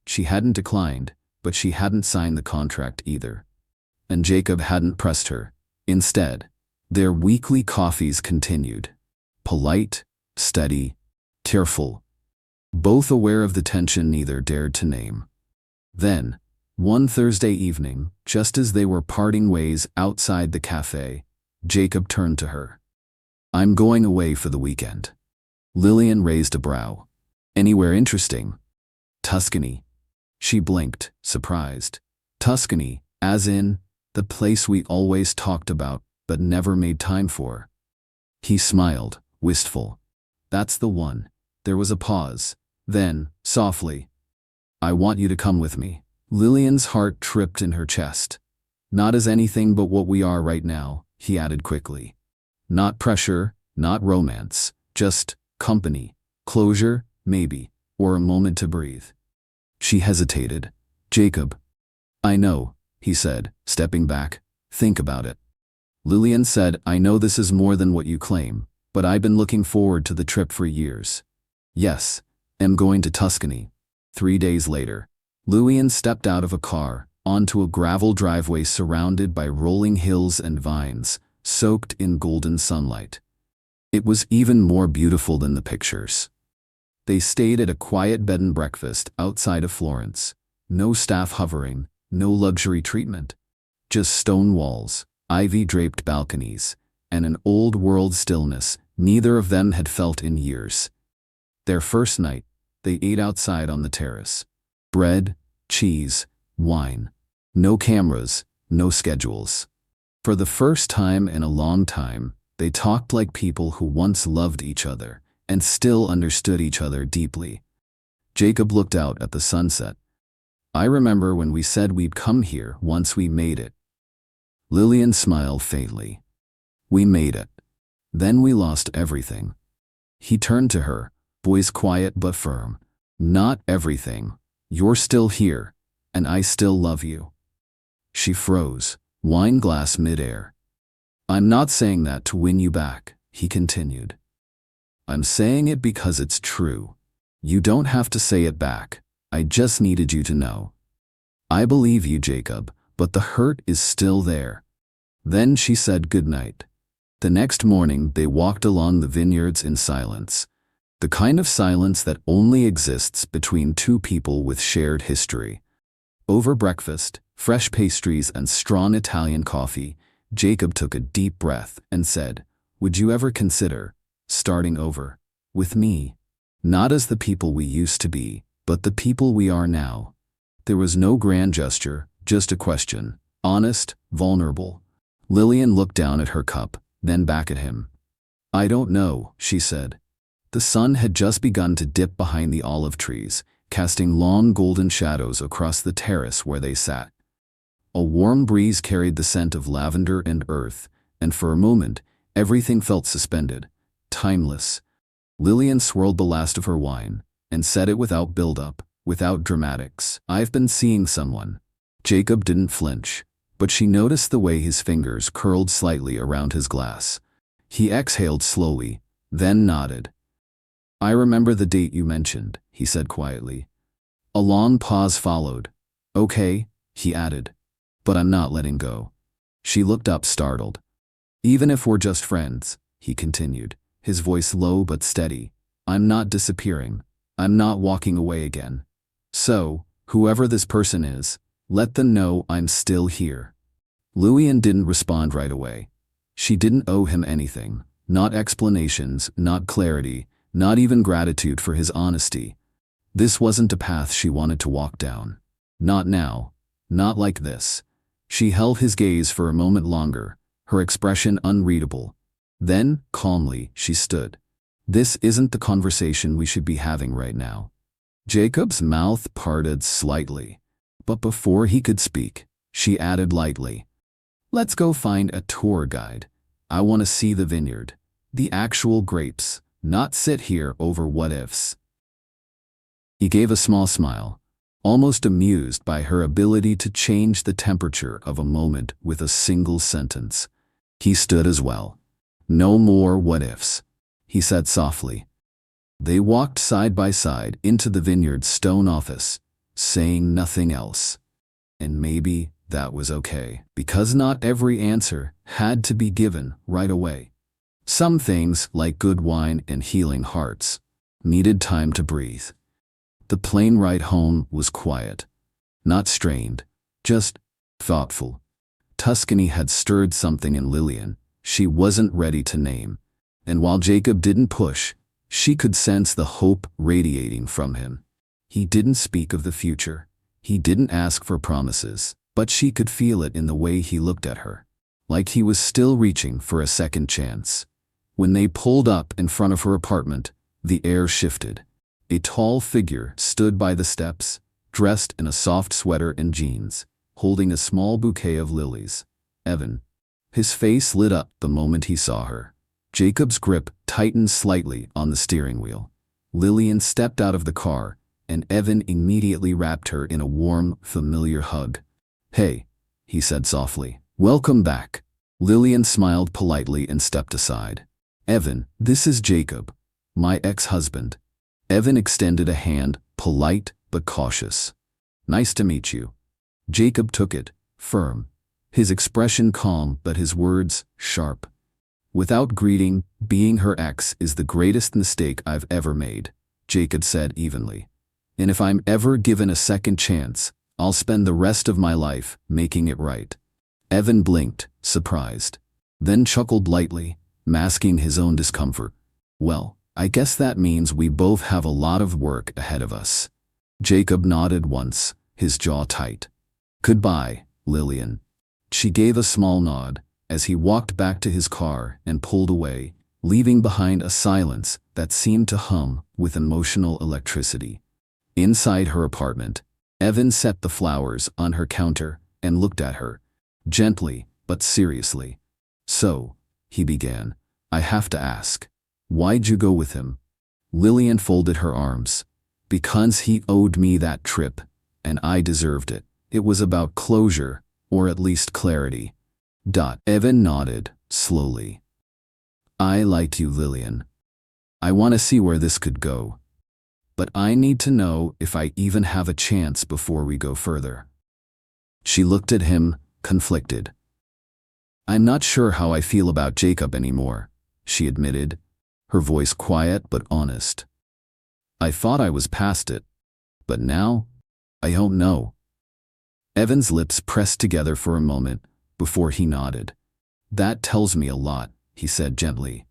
She hadn't declined, but she hadn't signed the contract either. And Jacob hadn't pressed her. Instead, their weekly coffees continued. Polite, steady, careful. Both aware of the tension neither dared to name. Then, one Thursday evening, just as they were parting ways outside the cafe, Jacob turned to her. I'm going away for the weekend. Lillian raised a brow. Anywhere interesting? Tuscany. She blinked, surprised. Tuscany, as in, the place we always talked about, but never made time for. He smiled, wistful. That's the one. There was a pause. Then, softly, I want you to come with me. Lillian's heart tripped in her chest. Not as anything but what we are right now, he added quickly. Not pressure, not romance, just company, closure, maybe, or a moment to breathe. She hesitated. Jacob. I know, he said, stepping back. Think about it. Lillian said, I know this is more than what you claim, but I've been looking forward to the trip for years. Yes, am going to Tuscany. 3 days later, Lillian stepped out of a car, onto a gravel driveway surrounded by rolling hills and vines, soaked in golden sunlight. It was even more beautiful than the pictures. They stayed at a quiet bed and breakfast outside of Florence. No staff hovering, no luxury treatment. Just stone walls, ivy-draped balconies, and an old-world stillness neither of them had felt in years. Their first night, they ate outside on the terrace. Bread, cheese, wine. No cameras, no schedules. For the first time in a long time, they talked like people who once loved each other and still understood each other deeply. Jacob looked out at the sunset. I remember when we said we'd come here once we made it. Lillian smiled faintly. We made it. Then we lost everything. He turned to her, voice quiet but firm. Not everything. You're still here, and I still love you. She froze, wine glass midair. I'm not saying that to win you back, he continued. I'm saying it because it's true. You don't have to say it back. I just needed you to know. I believe you, Jacob, but the hurt is still there. Then she said goodnight. The next morning they walked along the vineyards in silence. The kind of silence that only exists between two people with shared history. Over breakfast, fresh pastries and strong Italian coffee, Jacob took a deep breath and said, Would you ever consider starting over with me? Not as the people we used to be, but the people we are now. There was no grand gesture, just a question, honest, vulnerable. Lillian looked down at her cup, then back at him. I don't know, she said. The sun had just begun to dip behind the olive trees, casting long golden shadows across the terrace where they sat. A warm breeze carried the scent of lavender and earth, and for a moment, everything felt suspended, timeless. Lillian swirled the last of her wine, and said it without build-up, without dramatics. I've been seeing someone. Jacob didn't flinch, but she noticed the way his fingers curled slightly around his glass. He exhaled slowly, then nodded. I remember the date you mentioned, he said quietly. A long pause followed. Okay, he added. But I'm not letting go. She looked up startled. Even if we're just friends, he continued, his voice low but steady. I'm not disappearing. I'm not walking away again. So, whoever this person is, let them know I'm still here. Lillian didn't respond right away. She didn't owe him anything, not explanations, not clarity, not even gratitude for his honesty. This wasn't a path she wanted to walk down. Not now. Not like this. She held his gaze for a moment longer, her expression unreadable. Then, calmly, she stood. This isn't the conversation we should be having right now. Jacob's mouth parted slightly, but before he could speak, she added lightly, "Let's go find a tour guide. I want to see the vineyard, the actual grapes, not sit here over what-ifs." He gave a small smile, almost amused by her ability to change the temperature of a moment with a single sentence. He stood as well. "No more what-ifs," he said softly. They walked side by side into the vineyard's stone office, saying nothing else. And maybe that was okay, because not every answer had to be given right away. Some things, like good wine and healing hearts, needed time to breathe. The plane ride home was quiet. Not strained, just thoughtful. Tuscany had stirred something in Lillian she wasn't ready to name. And while Jacob didn't push, she could sense the hope radiating from him. He didn't speak of the future. He didn't ask for promises, but she could feel it in the way he looked at her, like he was still reaching for a second chance. When they pulled up in front of her apartment, the air shifted. A tall figure stood by the steps, dressed in a soft sweater and jeans, holding a small bouquet of lilies. Evan. His face lit up the moment he saw her. Jacob's grip tightened slightly on the steering wheel. Lillian stepped out of the car, and Evan immediately wrapped her in a warm, familiar hug. "Hey," he said softly. "Welcome back." Lillian smiled politely and stepped aside. "Evan, this is Jacob, my ex-husband." Evan extended a hand, polite but cautious. "Nice to meet you." Jacob took it, firm. His expression calm but his words sharp. "Without greeting, being her ex is the greatest mistake I've ever made," Jacob said evenly. "And if I'm ever given a second chance, I'll spend the rest of my life making it right." Evan blinked, surprised, then chuckled lightly, masking his own discomfort. "Well, I guess that means we both have a lot of work ahead of us." Jacob nodded once, his jaw tight. "Goodbye, Lillian." She gave a small nod as he walked back to his car and pulled away, leaving behind a silence that seemed to hum with emotional electricity. Inside her apartment, Evan set the flowers on her counter and looked at her, gently but seriously. "So," he began, "I have to ask, why'd you go with him?" Lillian folded her arms. "Because he owed me that trip, and I deserved it. It was about closure, or at least clarity." Evan nodded, slowly. "I liked you, Lillian. I want to see where this could go. But I need to know if I even have a chance before we go further." She looked at him, conflicted. "I'm not sure how I feel about Jacob anymore," she admitted, her voice quiet but honest. "I thought I was past it, but now, I don't know." Evan's lips pressed together for a moment before he nodded. "That tells me a lot," he said gently.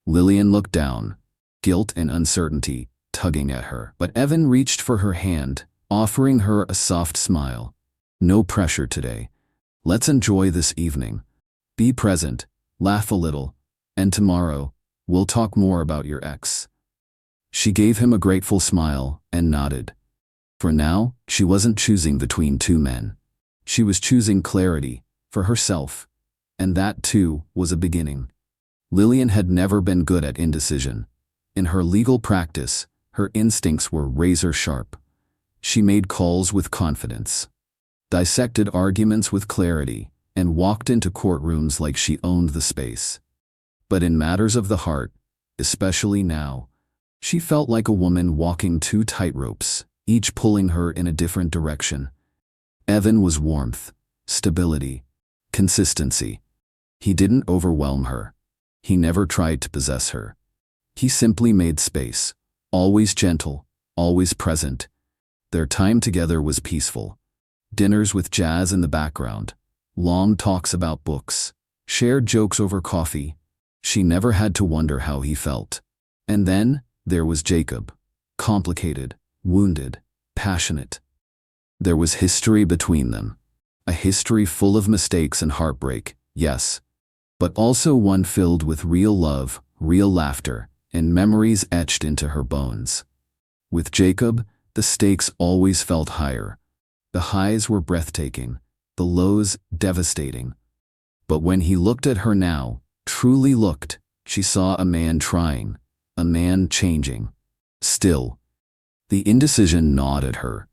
Lillian looked down, guilt and uncertainty tugging at her, but Evan reached for her hand, offering her a soft smile. "No pressure today. Let's enjoy this evening. Be present, laugh a little, and tomorrow, we'll talk more about your ex." She gave him a grateful smile and nodded. For now, she wasn't choosing between two men. She was choosing clarity for herself, and that too was a beginning. Lillian had never been good at indecision. In her legal practice, her instincts were razor sharp. She made calls with confidence, dissected arguments with clarity, and walked into courtrooms like she owned the space. But in matters of the heart, especially now, she felt like a woman walking two tightropes, each pulling her in a different direction. Evan was warmth, stability, consistency. He didn't overwhelm her. He never tried to possess her. He simply made space, always gentle, always present. Their time together was peaceful. Dinners with jazz in the background, long talks about books, shared jokes over coffee. She never had to wonder how he felt. And then there was Jacob. Complicated, wounded, passionate. There was history between them. A history full of mistakes and heartbreak, yes, but also one filled with real love, real laughter, and memories etched into her bones. With Jacob, the stakes always felt higher. The highs were breathtaking, the lows devastating. But when he looked at her now, truly looked, she saw a man trying, a man changing. Still, the indecision gnawed at her.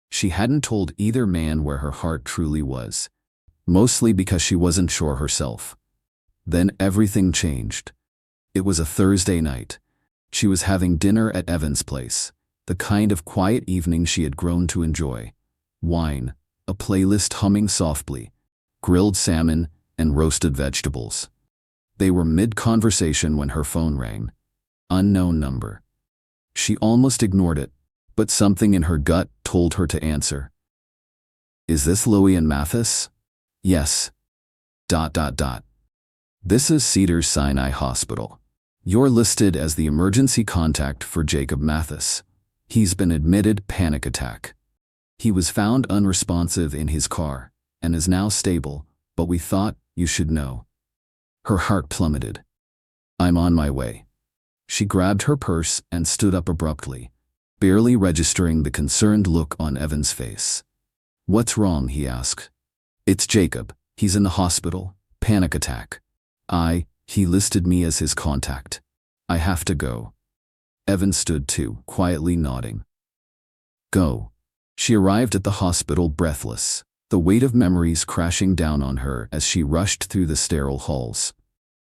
She hadn't told either man where her heart truly was, mostly because she wasn't sure herself. Then everything changed. It was a Thursday night. She was having dinner at Evan's place, the kind of quiet evening she had grown to enjoy. Wine, a playlist humming softly, grilled salmon, and roasted vegetables. They were mid-conversation when her phone rang. Unknown number. She almost ignored it, but something in her gut told her to answer. Is this Lillian Mathis? Yes. This is Cedars-Sinai Hospital. You're listed as the emergency contact for Jacob Mathis. He's been admitted panic attack. He was found unresponsive in his car and is now stable, but we thought you should know. Her heart plummeted. I'm on my way. She grabbed her purse and stood up abruptly, barely registering the concerned look on Evan's face. What's wrong? He asked. It's Jacob. He's in the hospital. Panic attack. He listed me as his contact. I have to go. Evan stood too, quietly nodding. Go. She arrived at the hospital breathless, the weight of memories crashing down on her as she rushed through the sterile halls.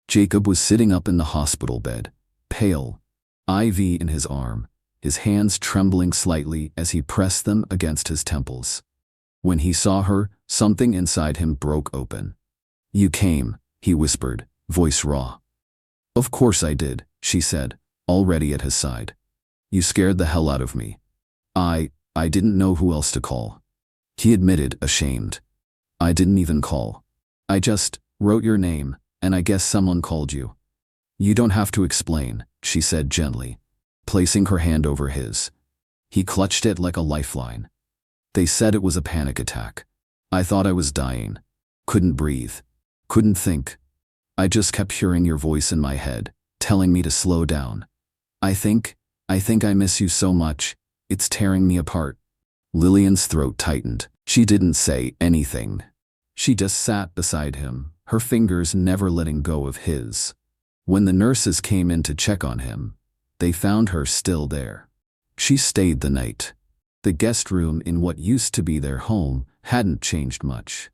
Jacob was sitting up in the hospital bed, pale, IV in his arm, his hands trembling slightly as he pressed them against his temples. When he saw her, something inside him broke open. You came, he whispered, voice raw. Of course I did, she said, already at his side. You scared the hell out of me. I didn't know who else to call. He admitted, ashamed. I didn't even call. I just wrote your name, and I guess someone called you. You don't have to explain, she said gently, placing her hand over his. He clutched it like a lifeline. They said it was a panic attack. I thought I was dying. Couldn't breathe. Couldn't think. I just kept hearing your voice in my head, telling me to slow down. I think I miss you so much. It's tearing me apart. Lillian's throat tightened. She didn't say anything. She just sat beside him, her fingers never letting go of his. When the nurses came in to check on him, they found her still there. She stayed the night. The guest room in what used to be their home hadn't changed much.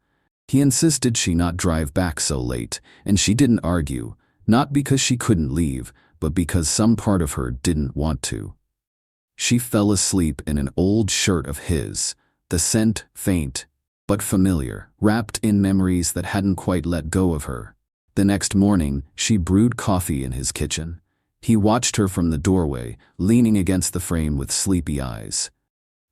He insisted she not drive back so late, and she didn't argue, not because she couldn't leave, but because some part of her didn't want to. She fell asleep in an old shirt of his, the scent faint, but familiar, wrapped in memories that hadn't quite let go of her. The next morning, she brewed coffee in his kitchen. He watched her from the doorway, leaning against the frame with sleepy eyes.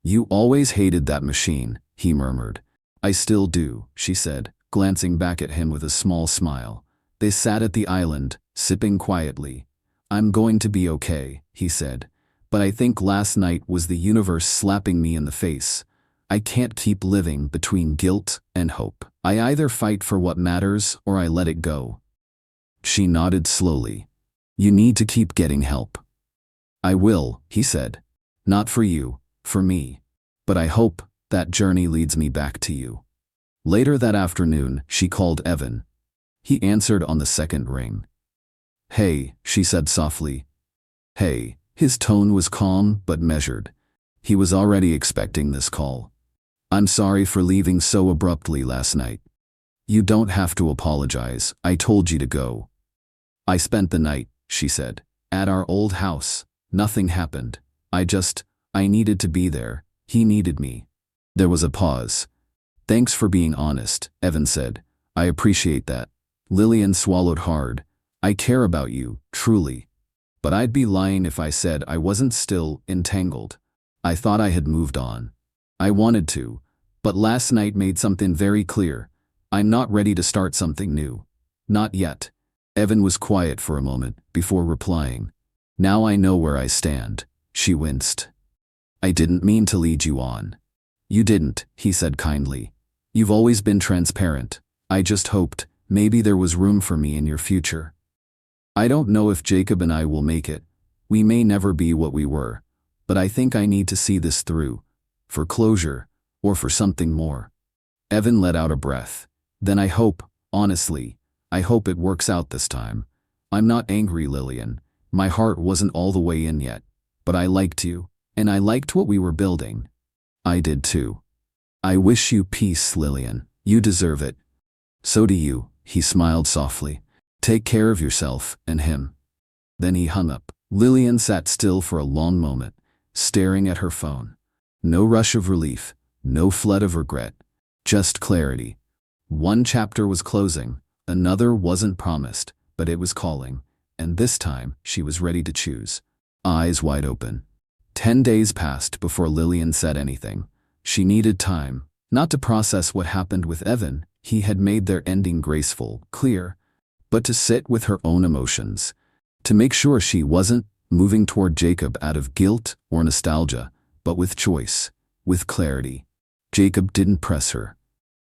You always hated that machine, he murmured. I still do, she said, glancing back at him with a small smile. They sat at the island, sipping quietly. I'm going to be okay, he said. But I think last night was the universe slapping me in the face. I can't keep living between guilt and hope. I either fight for what matters or I let it go. She nodded slowly. You need to keep getting help. I will, he said. Not for you, for me. But I hope that journey leads me back to you. Later that afternoon, she called Evan. He answered on the second ring. Hey, she said softly. Hey. His tone was calm but measured. He was already expecting this call. I'm sorry for leaving so abruptly last night. You don't have to apologize. I told you to go. I spent the night, she said, at our old house. Nothing happened. I needed to be there. He needed me. There was a pause. Thanks for being honest, Evan said. I appreciate that. Lillian swallowed hard. I care about you, truly. But I'd be lying if I said I wasn't still entangled. I thought I had moved on. I wanted to, but last night made something very clear. I'm not ready to start something new. Not yet. Evan was quiet for a moment before replying. Now I know where I stand. She winced. I didn't mean to lead you on. You didn't, he said kindly. You've always been transparent. I just hoped maybe there was room for me in your future. I don't know if Jacob and I will make it. We may never be what we were, but I think I need to see this through, for closure, or for something more. Evan let out a breath. Then I hope, honestly, I hope it works out this time. I'm not angry, Lillian. My heart wasn't all the way in yet, but I liked you, and I liked what we were building. I did too. I wish you peace, Lillian. You deserve it. So do you, he smiled softly. Take care of yourself and him. Then he hung up. Lillian sat still for a long moment, staring at her phone. No rush of relief, no flood of regret, just clarity. One chapter was closing, another wasn't promised, but it was calling, and this time she was ready to choose. Eyes wide open. 10 days passed before Lillian said anything. She needed time, not to process what happened with Evan, he had made their ending graceful, clear, but to sit with her own emotions, to make sure she wasn't moving toward Jacob out of guilt or nostalgia, but with choice, with clarity. Jacob didn't press her.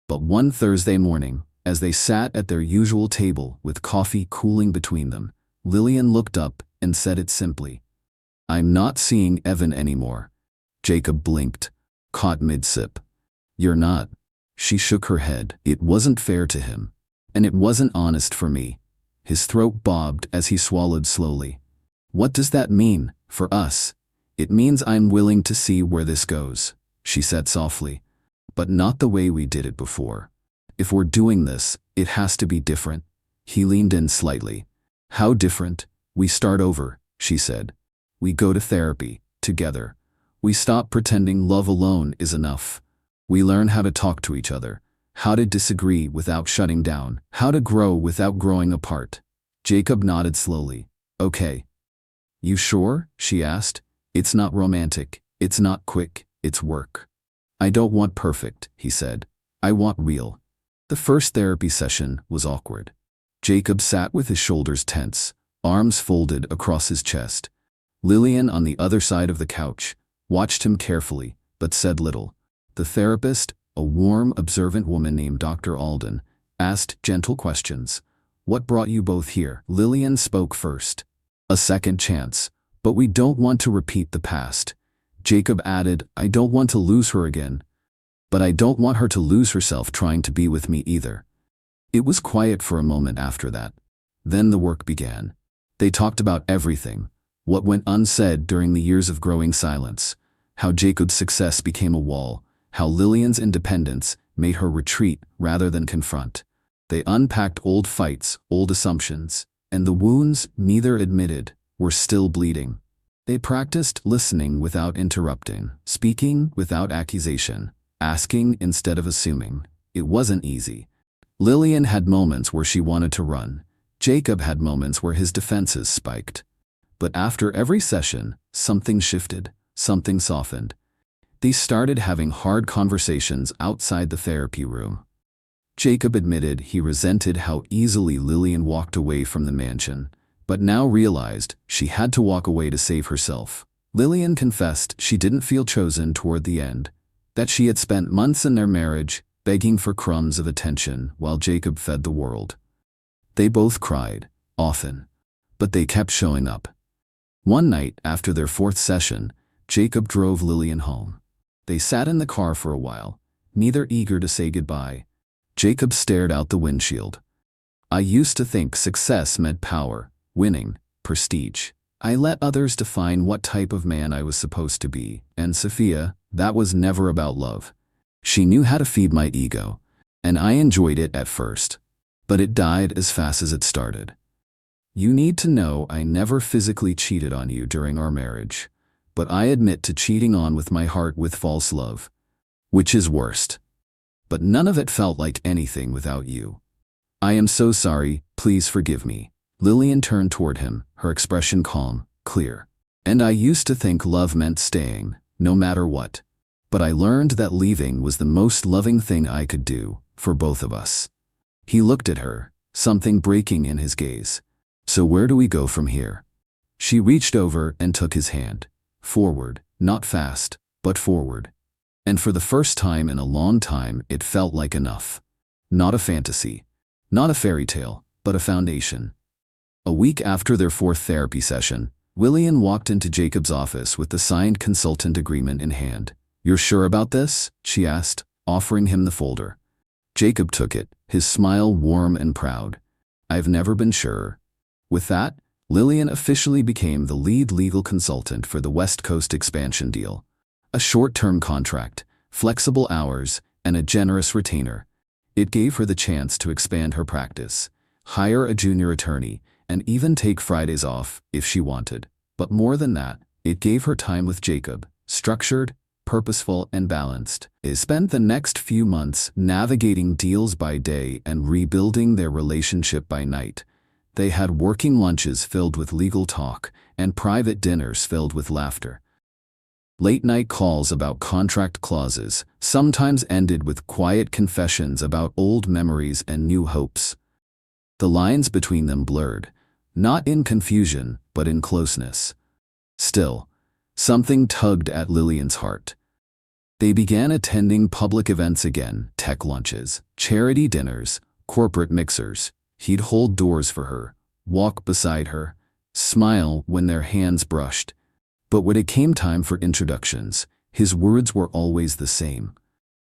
But one Thursday morning, as they sat at their usual table with coffee cooling between them, Lillian looked up and said it simply. I'm not seeing Evan anymore. Jacob blinked, caught mid-sip. You're not. She shook her head. It wasn't fair to him. And it wasn't honest for me. His throat bobbed as he swallowed slowly. What does that mean, for us? It means I'm willing to see where this goes, she said softly. But not the way we did it before. If we're doing this, it has to be different. He leaned in slightly. How different? We start over, she said. We go to therapy, together. We stop pretending love alone is enough. We learn how to talk to each other, how to disagree without shutting down, how to grow without growing apart. Jacob nodded slowly. Okay. You sure? She asked. It's not romantic, it's not quick, it's work. I don't want perfect, he said. I want real. The first therapy session was awkward. Jacob sat with his shoulders tense, arms folded across his chest. Lillian, on the other side of the couch, watched him carefully, but said little. The therapist, a warm, observant woman named Dr. Alden, asked gentle questions. What brought you both here? Lillian spoke first. A second chance, but we don't want to repeat the past. Jacob added, I don't want to lose her again. But I don't want her to lose herself trying to be with me either. It was quiet for a moment after that. Then the work began. They talked about everything. What went unsaid during the years of growing silence. How Jacob's success became a wall. How Lillian's independence made her retreat rather than confront. They unpacked old fights, old assumptions, and the wounds, neither admitted, were still bleeding. They practiced listening without interrupting, speaking without accusation, asking instead of assuming. It wasn't easy. Lillian had moments where she wanted to run. Jacob had moments where his defenses spiked. But after every session, something shifted, something softened. They started having hard conversations outside the therapy room. Jacob admitted he resented how easily Lillian walked away from the mansion, but now realized she had to walk away to save herself. Lillian confessed she didn't feel chosen toward the end, that she had spent months in their marriage begging for crumbs of attention while Jacob fed the world. They both cried, often, but they kept showing up. One night, after their fourth session, Jacob drove Lillian home. They sat in the car for a while, neither eager to say goodbye. Jacob stared out the windshield. I used to think success meant power, winning, prestige. I let others define what type of man I was supposed to be, and Sophia, that was never about love. She knew how to feed my ego, and I enjoyed it at first, but it died as fast as it started. You need to know I never physically cheated on you during our marriage, but I admit to cheating on with my heart with false love, which is worst. But none of it felt like anything without you. I am so sorry, please forgive me. Lillian turned toward him, her expression calm, clear. And I used to think love meant staying, no matter what. But I learned that leaving was the most loving thing I could do, for both of us. He looked at her, something breaking in his gaze. So where do we go from here? She reached over and took his hand. Forward, not fast, but forward. And for the first time in a long time, it felt like enough. Not a fantasy, not a fairy tale, but a foundation. A week after their fourth therapy session, Lillian walked into Jacob's office with the signed consultant agreement in hand. "You're sure about this?" she asked, offering him the folder. Jacob took it, his smile warm and proud. "I've never been surer." With that, Lillian officially became the lead legal consultant for the West Coast expansion deal. A short-term contract, flexible hours, and a generous retainer. It gave her the chance to expand her practice, hire a junior attorney, and even take Fridays off if she wanted. But more than that, it gave her time with Jacob, structured, purposeful, and balanced. They spent the next few months navigating deals by day and rebuilding their relationship by night. They had working lunches filled with legal talk and private dinners filled with laughter. Late-night calls about contract clauses sometimes ended with quiet confessions about old memories and new hopes. The lines between them blurred, not in confusion, but in closeness. Still, something tugged at Lillian's heart. They began attending public events again, tech lunches, charity dinners, corporate mixers. He'd hold doors for her, walk beside her, smile when their hands brushed. But when it came time for introductions, his words were always the same.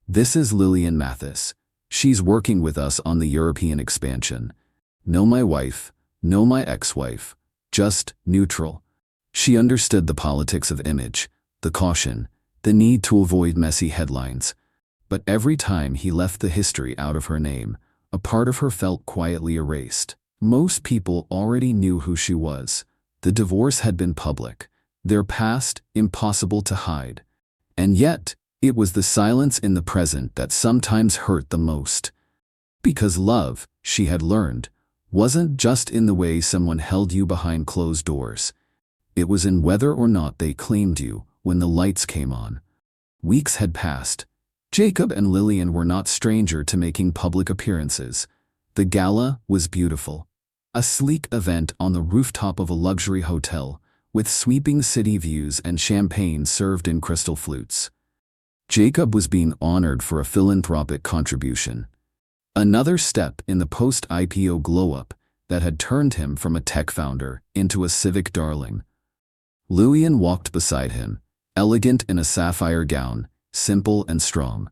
"This is Lillian Mathis. She's working with us on the European expansion. No my wife, no my ex-wife, just neutral." She understood the politics of image, the caution, the need to avoid messy headlines. But every time he left the history out of her name, a part of her felt quietly erased. Most people already knew who she was. The divorce had been public, their past impossible to hide. And yet, it was the silence in the present that sometimes hurt the most. Because love, she had learned, wasn't just in the way someone held you behind closed doors. It was in whether or not they claimed you when the lights came on. Weeks had passed. Jacob and Lillian were not stranger to making public appearances. The gala was beautiful. A sleek event on the rooftop of a luxury hotel, with sweeping city views and champagne served in crystal flutes. Jacob was being honored for a philanthropic contribution. Another step in the post-IPO glow-up that had turned him from a tech founder into a civic darling. Lillian walked beside him, elegant in a sapphire gown, simple and strong.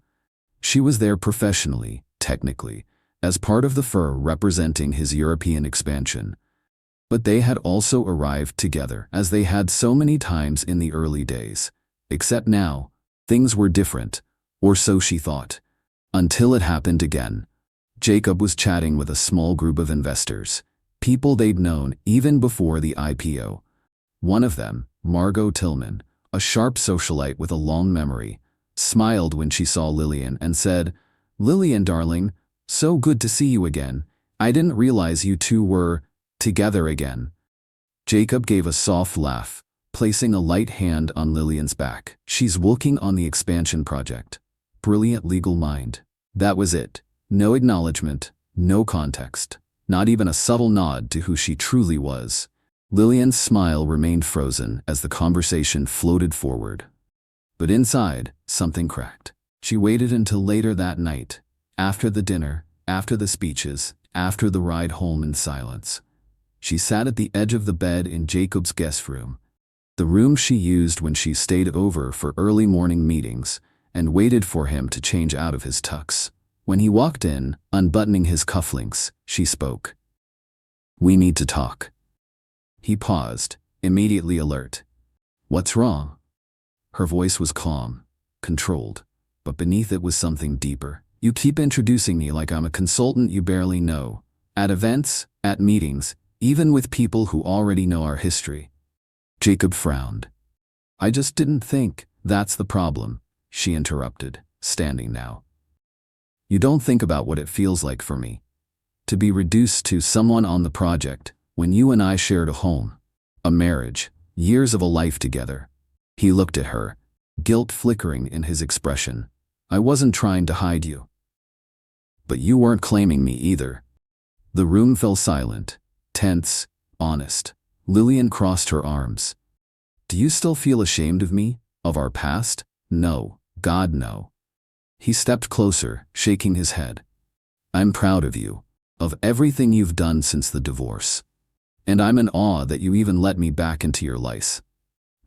She was there professionally, technically, as part of the firm representing his European expansion. But they had also arrived together, as they had so many times in the early days. Except now, things were different, or so she thought. Until it happened again. Jacob was chatting with a small group of investors, people they'd known even before the IPO. One of them, Margot Tillman, a sharp socialite with a long memory, smiled when she saw Lillian and said, "Lillian, darling, so good to see you again. I didn't realize you two were together again." Jacob gave a soft laugh, placing a light hand on Lillian's back. "She's working on the expansion project. Brilliant legal mind." That was it. No acknowledgement, no context, not even a subtle nod to who she truly was. Lillian's smile remained frozen as the conversation floated forward. But inside, something cracked. She waited until later that night, after the dinner, after the speeches, after the ride home in silence. She sat at the edge of the bed in Jacob's guest room, the room she used when she stayed over for early morning meetings, and waited for him to change out of his tux. When he walked in, unbuttoning his cufflinks, she spoke. "We need to talk." He paused, immediately alert. "What's wrong?" Her voice was calm, controlled, but beneath it was something deeper. "You keep introducing me like I'm a consultant you barely know. At events, at meetings, even with people who already know our history." Jacob frowned. "I just didn't think that's the problem," she interrupted, standing now. "You don't think about what it feels like for me. To be reduced to someone on the project when you and I shared a home, a marriage, years of a life together." He looked at her, guilt flickering in his expression. "I wasn't trying to hide you. But you weren't claiming me either." The room fell silent, tense, honest. Lillian crossed her arms. "Do you still feel ashamed of me? Of our past?" "No, God, no." He stepped closer, shaking his head. "I'm proud of you, of everything you've done since the divorce. And I'm in awe that you even let me back into your life.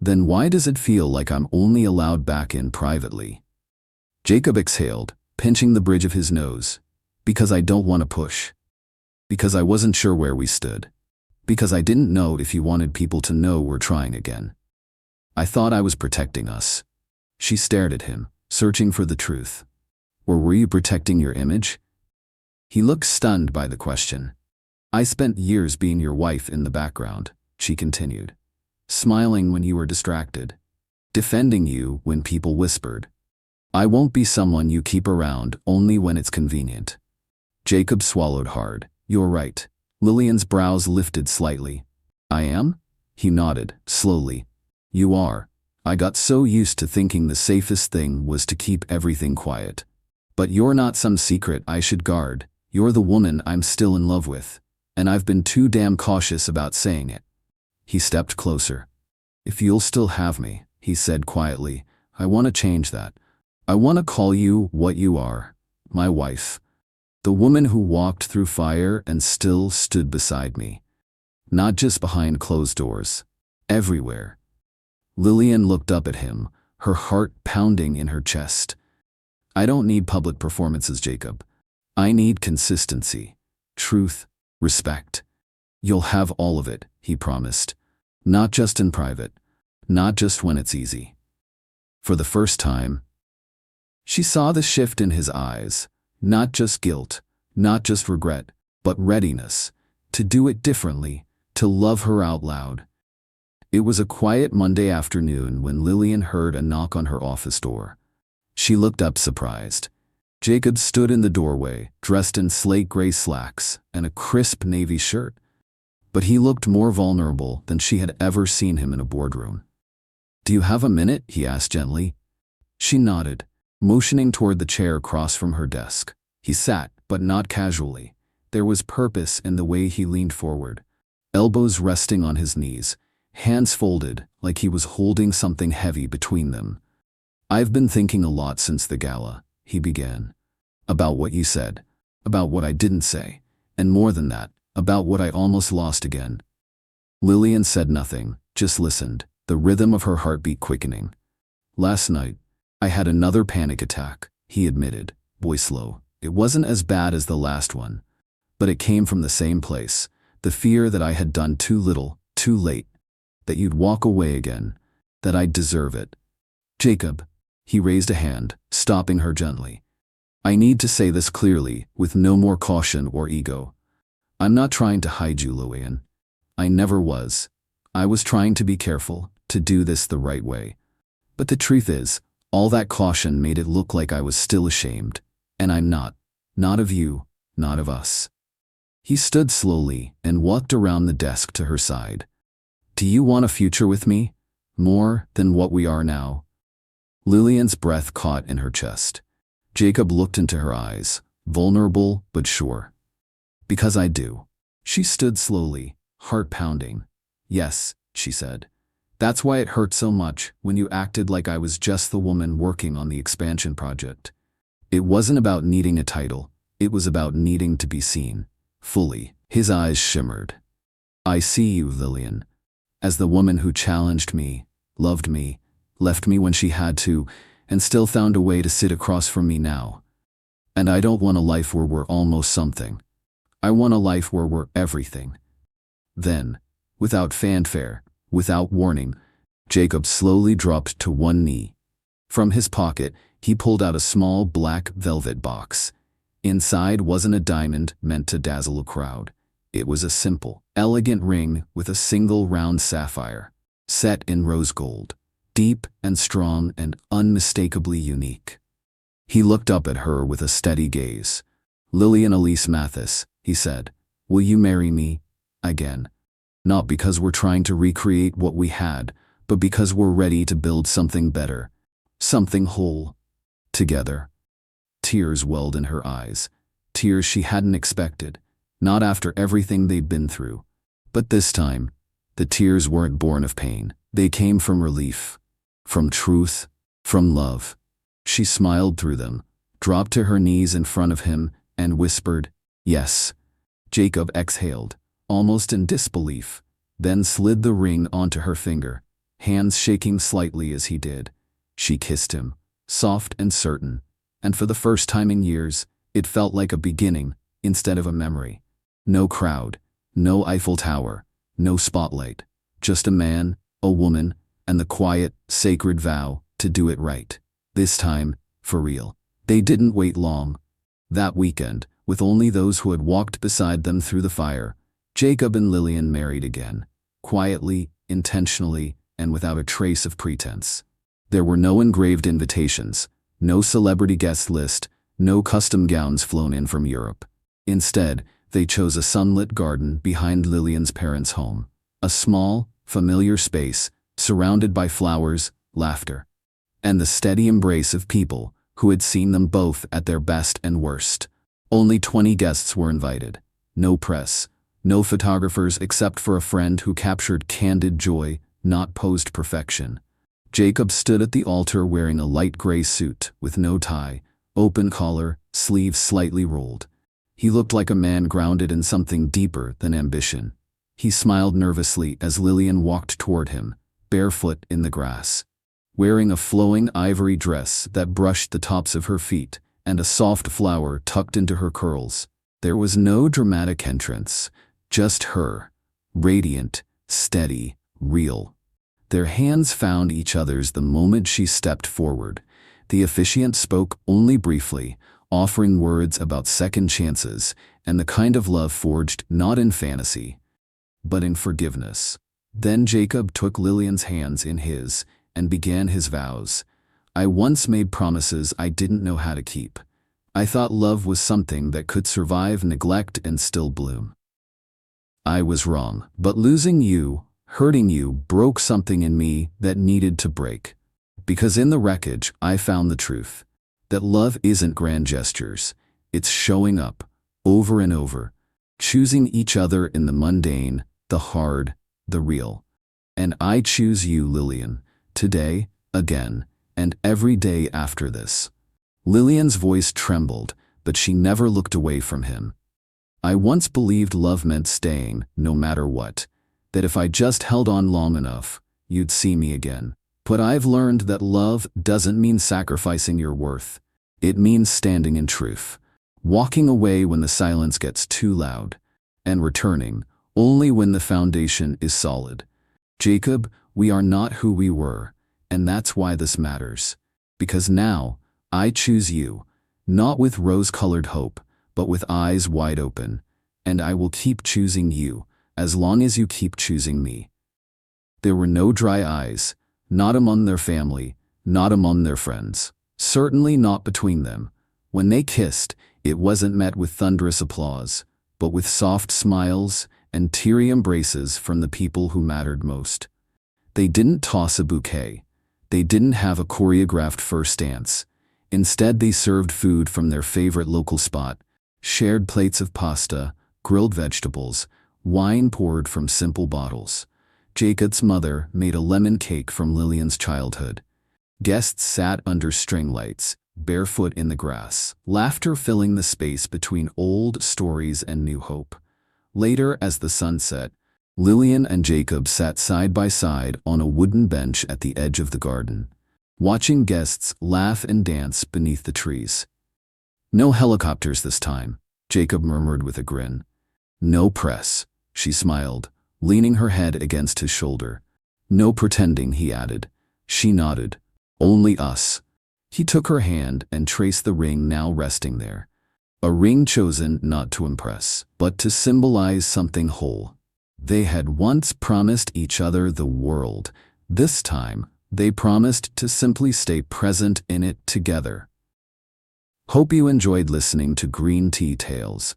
Then why does it feel like I'm only allowed back in privately?" Jacob exhaled, pinching the bridge of his nose. "Because I don't want to push. Because I wasn't sure where we stood. Because I didn't know if you wanted people to know we're trying again. I thought I was protecting us." She stared at him, searching for the truth. "Or were you protecting your image?" He looked stunned by the question. "I spent years being your wife in the background," she continued. "Smiling when you were distracted. Defending you when people whispered. I won't be someone you keep around only when it's convenient." Jacob swallowed hard. "You're right." Lillian's brows lifted slightly. "I am?" He nodded, slowly. "You are. I got so used to thinking the safest thing was to keep everything quiet. But you're not some secret I should guard. You're the woman I'm still in love with. And I've been too damn cautious about saying it." He stepped closer. "If you'll still have me," he said quietly, "I want to change that. I want to call you what you are. My wife. The woman who walked through fire and still stood beside me. Not just behind closed doors. Everywhere." Lillian looked up at him, her heart pounding in her chest. "I don't need public performances, Jacob. I need consistency. Truth. Respect. You'll have all of it," he promised. "Not just in private. Not just when it's easy." For the first time, she saw the shift in his eyes. Not just guilt, not just regret, but readiness. To do it differently, to love her out loud. It was a quiet Monday afternoon when Lillian heard a knock on her office door. She looked up surprised. Jacob stood in the doorway, dressed in slate gray slacks and a crisp navy shirt. But he looked more vulnerable than she had ever seen him in a boardroom. "Do you have a minute?" he asked gently. She nodded, motioning toward the chair across from her desk. He sat, but not casually. There was purpose in the way he leaned forward, elbows resting on his knees, hands folded like he was holding something heavy between them. "I've been thinking a lot since the gala," he began. "About what you said, about what I didn't say, and more than that, about what I almost lost again." Lillian said nothing, just listened, the rhythm of her heartbeat quickening. "Last night, I had another panic attack," he admitted, voice low. "It wasn't as bad as the last one, but it came from the same place, the fear that I had done too little, too late, that you'd walk away again, that I'd deserve it." "Jacob," he raised a hand, stopping her gently. "I need to say this clearly, with no more caution or ego. I'm not trying to hide you, Lillian. I never was. I was trying to be careful, to do this the right way. But the truth is, all that caution made it look like I was still ashamed. And I'm not. Not of you, not of us." He stood slowly and walked around the desk to her side. "Do you want a future with me? More than what we are now?" Lillian's breath caught in her chest. Jacob looked into her eyes, vulnerable but sure. "Because I do." She stood slowly, heart pounding. "Yes," she said. "That's why it hurt so much when you acted like I was just the woman working on the expansion project. It wasn't about needing a title, it was about needing to be seen. Fully." His eyes shimmered. "I see you, Lillian, as the woman who challenged me, loved me, left me when she had to, and still found a way to sit across from me now. And I don't want a life where we're almost something. I want a life where we're everything." Then, without fanfare, without warning, Jacob slowly dropped to one knee. From his pocket, he pulled out a small black velvet box. Inside wasn't a diamond meant to dazzle a crowd. It was a simple, elegant ring with a single round sapphire, set in rose gold, deep and strong and unmistakably unique. He looked up at her with a steady gaze. "Lillian Elise Mathis," he said, "will you marry me? Again. Not because we're trying to recreate what we had, but because we're ready to build something better. something whole. Together. Tears welled in her eyes. Tears she hadn't expected, not after everything they'd been through. But this time, the tears weren't born of pain. They came from relief, from truth, from love. She smiled through them, dropped to her knees in front of him, and whispered, "Yes." Jacob exhaled, almost in disbelief, then slid the ring onto her finger, hands shaking slightly as he did. She kissed him, soft and certain, and for the first time in years, it felt like a beginning instead of a memory. No crowd, no Eiffel Tower, no spotlight, just a man, a woman, and the quiet, sacred vow to do it right. This time, for real. They didn't wait long. That weekend, with only those who had walked beside them through the fire, Jacob and Lillian married again, quietly, intentionally, and without a trace of pretense. There were no engraved invitations, no celebrity guest list, no custom gowns flown in from Europe. Instead, they chose a sunlit garden behind Lillian's parents' home, a small, familiar space surrounded by flowers, laughter, and the steady embrace of people who had seen them both at their best and worst. Only 20 guests were invited. No press, no photographers except for a friend who captured candid joy, not posed perfection. Jacob stood at the altar wearing a light gray suit with no tie, open collar, sleeves slightly rolled. He looked like a man grounded in something deeper than ambition. He smiled nervously as Lillian walked toward him, barefoot in the grass, wearing a flowing ivory dress that brushed the tops of her feet and a soft flower tucked into her curls. There was no dramatic entrance, just her, radiant, steady, real. Their hands found each other's the moment she stepped forward. The officiant spoke only briefly, offering words about second chances and the kind of love forged not in fantasy, but in forgiveness. Then Jacob took Lillian's hands in his and began his vows. "I once made promises I didn't know how to keep. I thought love was something that could survive neglect and still bloom. I was wrong, but losing you, hurting you, broke something in me that needed to break. Because in the wreckage, I found the truth. That love isn't grand gestures. It's showing up, over and over, choosing each other in the mundane, the hard, the real. And I choose you, Lillian, today, again, and every day after this." Lillian's voice trembled, but she never looked away from him. "I once believed love meant staying, no matter what. That if I just held on long enough, you'd see me again. But I've learned that love doesn't mean sacrificing your worth. It means standing in truth, walking away when the silence gets too loud, and returning only when the foundation is solid. Jacob, we are not who we were, and that's why this matters. Because now, I choose you, not with rose-colored hope, but with eyes wide open, and I will keep choosing you, as long as you keep choosing me." There were no dry eyes, not among their family, not among their friends, certainly not between them. When they kissed, it wasn't met with thunderous applause, but with soft smiles and teary embraces from the people who mattered most. They didn't toss a bouquet. They didn't have a choreographed first dance. Instead, they served food from their favorite local spot, shared plates of pasta, grilled vegetables, wine poured from simple bottles. Jacob's mother made a lemon cake from Lillian's childhood. Guests sat under string lights, barefoot in the grass, laughter filling the space between old stories and new hope. Later, as the sun set, Lillian and Jacob sat side by side on a wooden bench at the edge of the garden, watching guests laugh and dance beneath the trees. "No helicopters this time," Jacob murmured with a grin. "No press," she smiled, leaning her head against his shoulder. "No pretending," he added. She nodded. "Only us." He took her hand and traced the ring now resting there. A ring chosen not to impress, but to symbolize something whole. They had once promised each other the world. This time, they promised to simply stay present in it together. Hope you enjoyed listening to Green Tea Tales.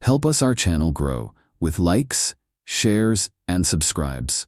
Help us our channel grow with likes, shares, and subscribes.